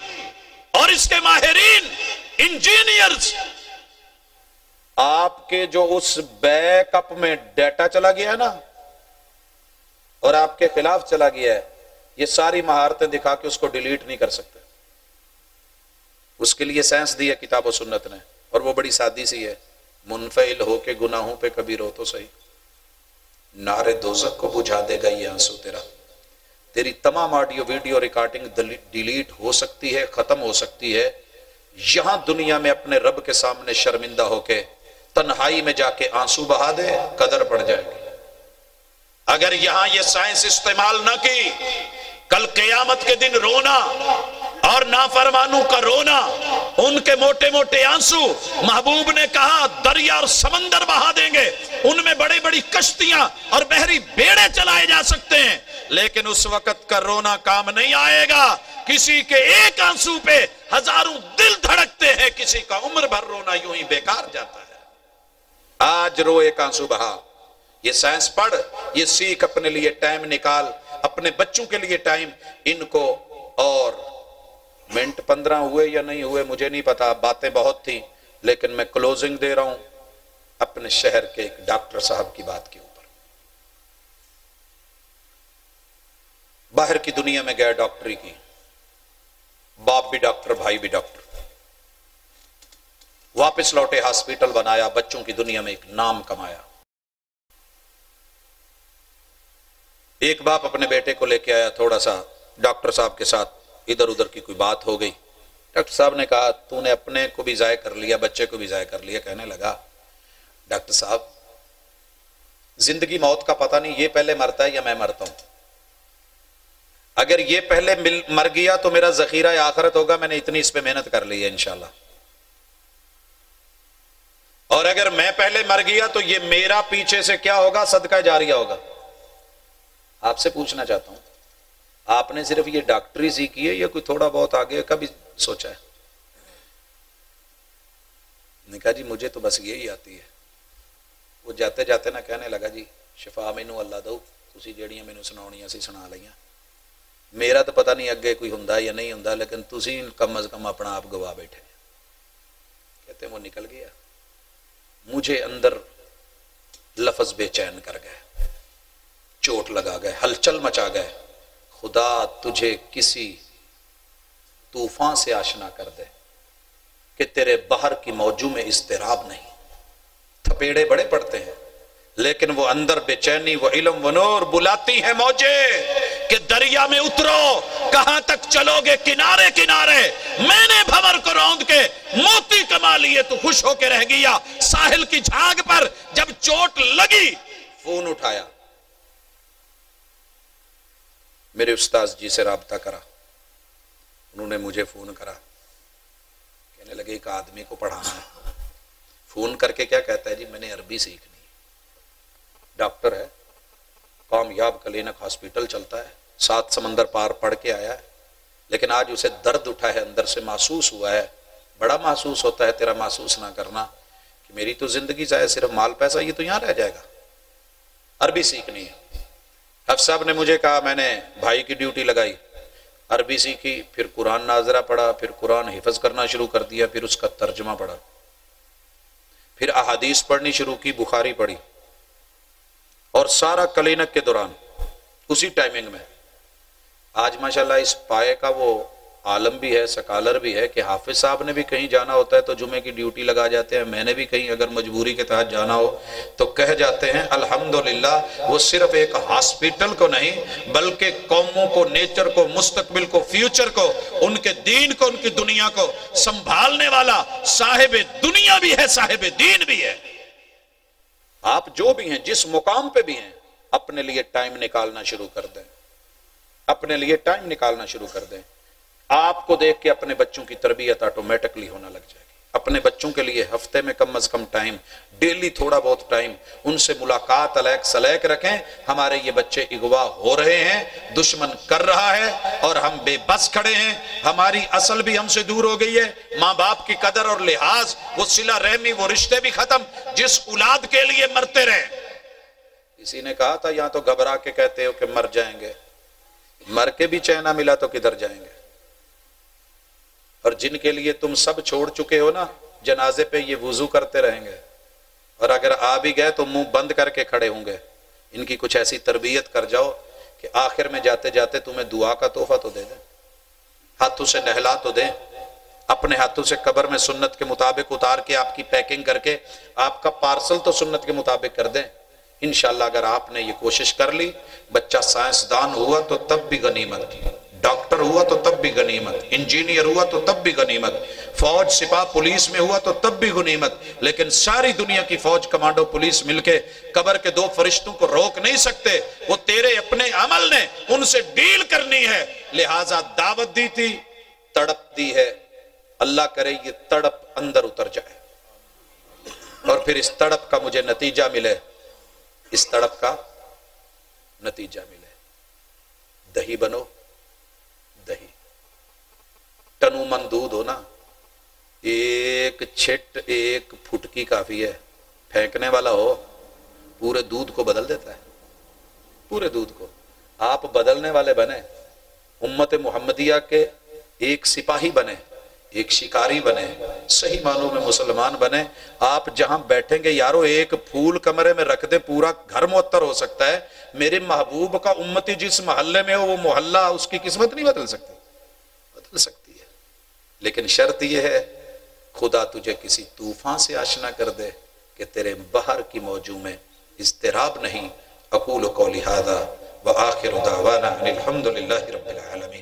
اور اس کے ماہرین انجینئرز، آپ کے جو اس بیک اپ میں ڈیٹا چلا گیا ہے نا اور آپ کے خلاف چلا گیا ہے، یہ ساری مہارتیں دکھا کے اس کو ڈیلیٹ نہیں کر سکتے. اس کے لیے سائنس دی ہے کتاب و سنت نے، اور وہ بڑی سادی سی ہے. منفعل ہو کے گناہوں پہ کبھی رو تو صحیح، نارے دوزخ کو بجھا دے گا یہ آنسو تیرا. تیری تمام آڈیو ویڈیو ریکارڈنگ ڈیلیٹ ہو سکتی ہے، ختم ہو سکتی ہے. یہاں دنیا میں اپنے رب کے سامنے شرمندہ ہو کے تنہائی میں جا کے آنسو بہا دے، قدر پڑ جائے گی. اگر یہاں یہ سائنس استعمال نہ کی، کل قیامت کے دن رونا اور نافرمانوں کا رونا، ان کے موٹے موٹے آنسو محبوب نے کہا دریا اور سمندر بہا دیں گے. ان میں بڑی بڑی کشتیاں اور بحری بیڑے چلائے جا سکتے ہیں، لیکن اس وقت کا رونا کام نہیں آئے گا. کسی کے ایک آنسو پہ ہزاروں دل دھڑکتے ہیں، کسی کا عمر بھر رونا یوں ہی بیکار جاتا ہے. آج رو، ایک آنسو بہا. یہ سائنس پڑھ، یہ سیکھ، اپنے لیے ٹائم نکال، اپنے بچوں کے لیے ٹائم. ان کو اور منٹ 15 ہوئے یا نہیں ہوئے مجھے نہیں پتا، باتیں بہت تھی، لیکن میں کلوزنگ دے رہا ہوں اپنے شہر کے ایک ڈاکٹر صاحب کی بات کے اوپر. باہر کی دنیا میں گئے ڈاکٹری کی، باپ بھی ڈاکٹر، بھائی بھی ڈاکٹر. واپس لوٹے، ہاسپٹل بنایا، بچوں کی دنیا میں ایک نام کمایا. ایک باپ اپنے بیٹے کو لے کے آیا، تھوڑا سا ڈاکٹر صاحب کے ساتھ ادھر ادھر کی کوئی بات ہو گئی. ڈاکٹر صاحب نے کہا تو نے اپنے کو بھی ضائع کر لیا، بچے کو بھی ضائع کر لیا. کہنے لگا ڈاکٹر صاحب زندگی موت کا پتہ نہیں، یہ پہلے مرتا ہے یا میں مرتا ہوں. اگر یہ پہلے مر گیا تو میرا ذخیرہ آخرت ہوگا، میں نے اتنی اس پہ محنت کر لی ہے انشاءاللہ. اور اگر میں پہلے مر گیا تو یہ میرا پیچھے سے کیا ہوگا؟ صدقہ جاریہ ہوگا. آپ سے پوچھنا چاہتا ہوں، آپ نے صرف یہ ڈاکٹری سیکھی ہے یا کوئی تھوڑا بہت آگے کا بھی سوچا ہے؟ نے کہا جی مجھے تو بس یہی آتی ہے. وہ جاتے جاتے نہ کہنے لگا جی شفا مینوں اللہ دو، تسی جیڑیاں مینوں سناونیاں سی سنا لئیاں، میرا تو پتہ نہیں اگے کوئی ہوندا یا نہیں ہوندا، لیکن تسی کم از کم اپنا آپ گوا بیٹھے. کہتے ہیں وہ نکل گیا. مجھے اندر لفظ بے چین کر گئے، چوٹ لگا گئے، ہلچل مچا گئے. خدا تجھے کسی طوفان سے آشنا کر دے کہ تیرے بحر کی موجوں میں اضطراب نہیں. تھپیڑے بڑے پڑتے ہیں لیکن وہ اندر بے چینی، وہ علم، وہ نور بلاتی ہیں موجیں کہ دریا میں اترو، کہاں تک چلو گے کنارے کنارے. میں نے بھنور کو روند کے موتی کما لیے تو خوش ہو کے رہ گیا. ساحل کی جھاگ پر جب چوٹ لگی فون اٹھایا، میرے استاذ جی سے رابطہ کرا، انہوں نے مجھے فون کرا. کہنے لگے ایک آدمی کو پڑھانا ہے. فون کر کے کیا کہتا ہے جی میں نے عربی سیکھنی، ڈاکٹر ہے، کامیاب کلینک ہاسپٹل چلتا ہے، 7 سمندر پار پڑھ کے آیا ہے، لیکن آج اسے درد اٹھا ہے، اندر سے محسوس ہوا ہے. بڑا محسوس ہوتا ہے تیرا محسوس نہ کرنا کہ میری تو زندگی ضائع، صرف مال پیسہ یہ تو یہاں رہ جائے گا. عربی سیکھنی ہے. حفظ صاحب نے مجھے کہا، میں نے بھائی کی ڈیوٹی لگائی، عربی سیکھی، پھر قرآن ناظرہ پڑھا، پھر قرآن حفظ کرنا شروع کر دیا، پھر اس کا ترجمہ پڑھا، پھر احادیث پڑھنی شروع کی، بخاری پڑھی، اور سارا کلینک کے دوران اسی ٹائمنگ میں. آج ماشاءاللہ اس پائے کا وہ عالم بھی ہے، سکالر بھی ہے کہ حافظ صاحب نے بھی کہیں جانا ہوتا ہے تو جمعے کی ڈیوٹی لگا جاتے ہیں. میں نے بھی کہیں اگر مجبوری کے تحت جانا ہو تو کہہ جاتے ہیں الحمدللہ. وہ صرف ایک ہاسپٹل کو نہیں بلکہ قوموں کو، نیچر کو، مستقبل کو، فیوچر کو، ان کے دین کو، ان کی دنیا کو سنبھالنے والا صاحب دنیا بھی ہے، صاحب دین بھی ہے. آپ جو بھی ہیں، جس مقام پہ بھی ہیں، اپنے لیے ٹائم نکالنا شروع کر دیں، اپنے لیے ٹائم نکالنا شروع کر دیں. آپ کو دیکھ کے اپنے بچوں کی تربیت آٹومیٹکلی ہونا لگ جائے گی. اپنے بچوں کے لیے ہفتے میں کم از کم ٹائم، ڈیلی تھوڑا بہت ٹائم ان سے ملاقات علیک سلیک رکھیں. ہمارے یہ بچے اغوا ہو رہے ہیں، دشمن کر رہا ہے اور ہم بے بس کھڑے ہیں. ہماری اصل بھی ہم سے دور ہو گئی ہے، ماں باپ کی قدر اور لحاظ، وہ صلہ رحمی، وہ رشتے بھی ختم. جس اولاد کے لیے مرتے رہے کسی نے کہا تھا یہاں تو گھبرا کے کہتے ہو کہ مر جائیں گے، مر کے بھی چین نہ ملا تو کدھر جائیں گے؟ اور جن کے لیے تم سب چھوڑ چکے ہو نا، جنازے پہ یہ وضو کرتے رہیں گے، اور اگر آ بھی گئے تو منہ بند کر کے کھڑے ہوں گے۔ ان کی کچھ ایسی تربیت کر جاؤ کہ آخر میں جاتے جاتے تمہیں دعا کا تحفہ تو دے دیں، ہاتھوں سے نہلا تو دیں، اپنے ہاتھوں سے قبر میں سنت کے مطابق اتار کے آپ کی پیکنگ کر کے آپ کا پارسل تو سنت کے مطابق کر دیں۔ انشاءاللہ اگر آپ نے یہ کوشش کر لی، بچہ سائنسدان ہوا تو تب بھی غنیمت، ڈاکٹر ہوا تو تب بھی غنیمت، انجینئر ہوا تو تب بھی غنیمت، فوج سپاہ پولیس میں ہوا تو تب بھی غنیمت، لیکن ساری دنیا کی فوج کمانڈو پولیس مل کے قبر کے دو فرشتوں کو روک نہیں سکتے، وہ تیرے اپنے عمل نے ان سے ڈیل کرنی ہے، لہٰذا دعوت دی تھی، تڑپ دی ہے، اللہ کرے یہ تڑپ اندر اتر جائے اور پھر اس تڑپ کا مجھے نتیجہ ملے، اس تڑپ کا نتیجہ ملے۔ دہی بنو، دہی ٹنو من دودھ ہو نا، ایک چھٹ ایک پھٹکی کافی ہے، پھینکنے والا ہو پورے دودھ کو بدل دیتا ہے، پورے دودھ کو۔ آپ بدلنے والے بنے، امت محمدیہ کے ایک سپاہی بنے، ایک شکاری بنے، صحیح معنوں میں مسلمان بنے۔ آپ جہاں بیٹھیں گے یارو ایک پھول کمرے میں رکھ دے پورا گھر معطر ہو سکتا ہے، میرے محبوب کا امتی جس محلے میں ہو وہ محلہ اس کی قسمت نہیں بدل سکتی، بدل سکتی ہے، لیکن شرط یہ ہے خدا تجھے کسی طوفان سے آشنا کر دے کہ تیرے بحر کی موجوں میں اضطراب نہیں۔ اقول قولی ھذا وآخر دعوانا ان الحمد للہ رب العالمین۔